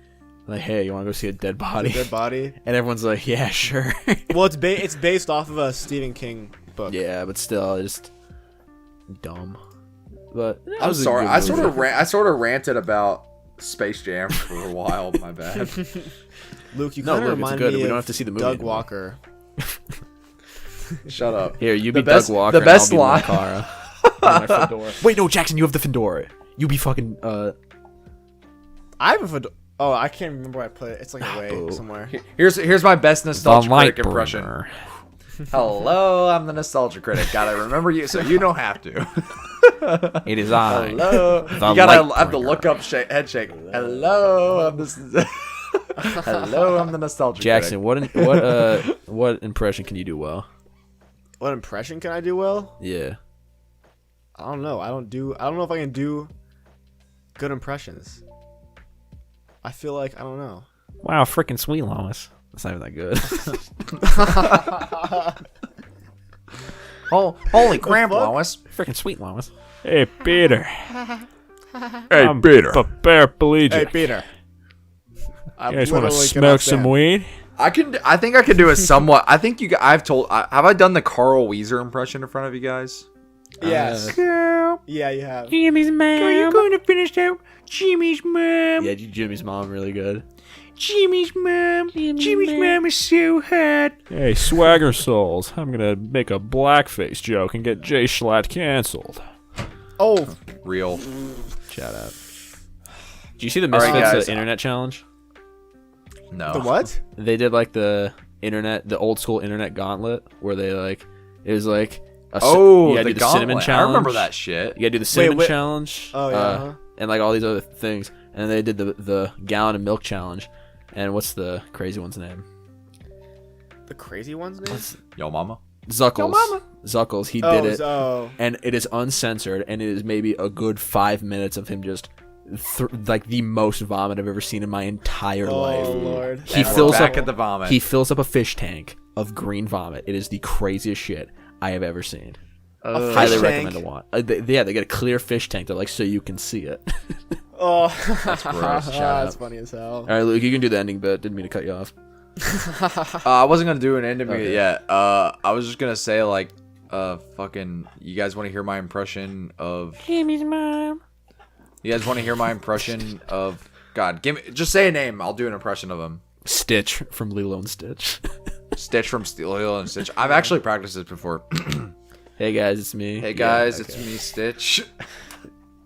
hey, you want to go see a dead body? Good body. And everyone's like, yeah, sure. Well, it's based off of a Stephen King book. Yeah, but still, just dumb. But that I'm was a sorry. good I sort movie. of ranted about Space Jam for a while. My bad. Luke, you No, kind of Luke, it's remind good. me We don't of have to see the movie Doug anymore. Walker. Shut up. Here, you The be best- Doug Walker. the best and I'll line- be Makara. And my fedora. Wait, no, Jackson, you have the fedora. You be fucking. I have a fedora. Oh, I can't remember where I put it. It's like away Oh. somewhere. Here's my best nostalgia critic Lightburner. impression. Hello, I'm the nostalgia critic. Gotta remember you, so you don't have to. It is I. Hello. The You gotta Lightbringer. have to look up, head shake. Hello, I'm the. Hello, I'm the nostalgia Jackson, critic. what impression can you do well? What impression can I do well? Yeah. I don't know. I don't know if I can do good impressions. I feel like I don't know. Wow, freaking sweet Lois. That's not even that good. Holy crap, fuck? Lois. freaking sweet Lois. Hey, Peter. Hey, I'm paraplegic. Hey, Peter. You guys want to smoke some weed? I think I can do a somewhat. I think have I done the Carl Weezer impression in front of you guys? Yes. Girl, Yeah, you have. Jimmy's mom. are you going to finish out Jimmy's mom? Yeah, Jimmy's mom really good. Jimmy's mom. Jimmy's mom is so hot. Hey, Swagger Souls, I'm gonna make a blackface joke and get Jay Schlatt canceled. Oh, Real. Shout out. Do you see the All right, Misfits guys. internet challenge? No. the what? They did like the old school internet gauntlet where they like, it was like, Oh, you gotta the do the cinnamon gauntlet. challenge. I remember that shit. You gotta do the cinnamon wait. challenge. Oh, yeah, uh-huh. And like all these other things. And they did the gallon of milk challenge. And what's the crazy one's name? The crazy one's name? Yo, mama. Zuckles. mama. Zuckles. He Oh, did it. oh. And it is uncensored. And it is maybe a good 5 minutes of him just like the most vomit I've ever seen in my entire Oh, life. Lord. He And we're fills back up at the vomit. He fills up a fish tank of green vomit. It is the craziest shit I have ever seen. A Highly fish recommend tank? to watch. They get a clear fish tank. They're like so you can see it. Oh, That's gross. Shout that's out. funny as hell. All right, Luke, you can do the ending bit. Didn't mean to cut you off. I wasn't gonna do an ending Okay. yet. I was just gonna say like, fucking. You guys want to hear my impression of Jimmy's mom. You guys want to hear my impression of God? Just say a name. I'll do an impression of him. Stitch from Lilo and Stitch. Stitch from Lilo and Stitch. I've actually practiced this before. Hey guys, it's me. Hey Yeah, guys, okay. it's me, Stitch.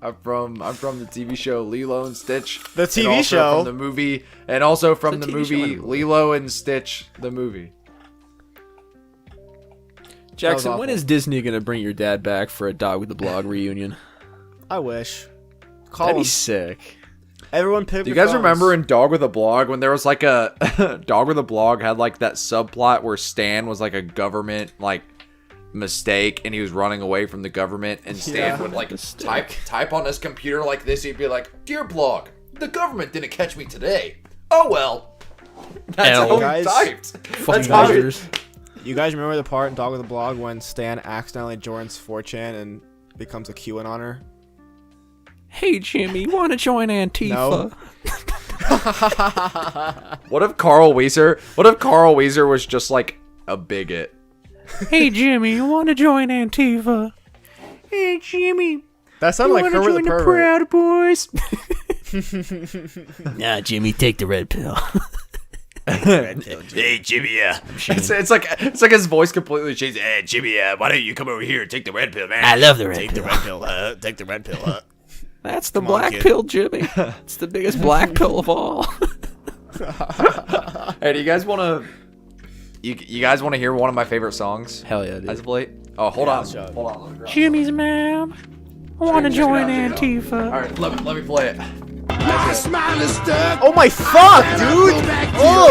I'm from the TV show Lilo and Stitch. The And TV also show? from the movie, and also from It's the a TV show movie anyway. Lilo and Stitch, the movie. Jackson, That was when awful. is Disney gonna bring your dad back for a Dog with the Blog reunion? I wish. Call That'd him. be sick. Everyone pick Do you your guys phones. remember in Dog with a Blog when there was like a Dog with a Blog had like that subplot where Stan was like a government like mistake and he was running away from the government, and Stan would like type on his computer like this. He'd be like, "Dear blog, the government didn't catch me today. Oh well." That's how he typed. That's how he... You guys remember the part in Dog with a Blog when Stan accidentally joins 4chan and becomes a QAnoner? Hey Jimmy, want to join Antifa? No. What if Carl Weezer was just like a bigot? Hey Jimmy, you want to join Antifa? Hey Jimmy, That sounded like Herbert the Pervert. Proud Boys. Nah, Jimmy, take the red pill. Hey Jimmy, It's like his voice completely changed. Hey Jimmy, why don't you come over here and take the red pill, man? I love the red take pill. the red pill. Take the red pill. That's the Come on, black kid. pill, Jimmy. It's the biggest black pill of all. Hey, do you guys want to? You guys want to hear one of my favorite songs? Hell yeah, dude. As of late. Oh, hold on. Let me grab Jimmy's mom. I want to join Antifa. All right, let me play it. Oh my fuck, dude! Oh!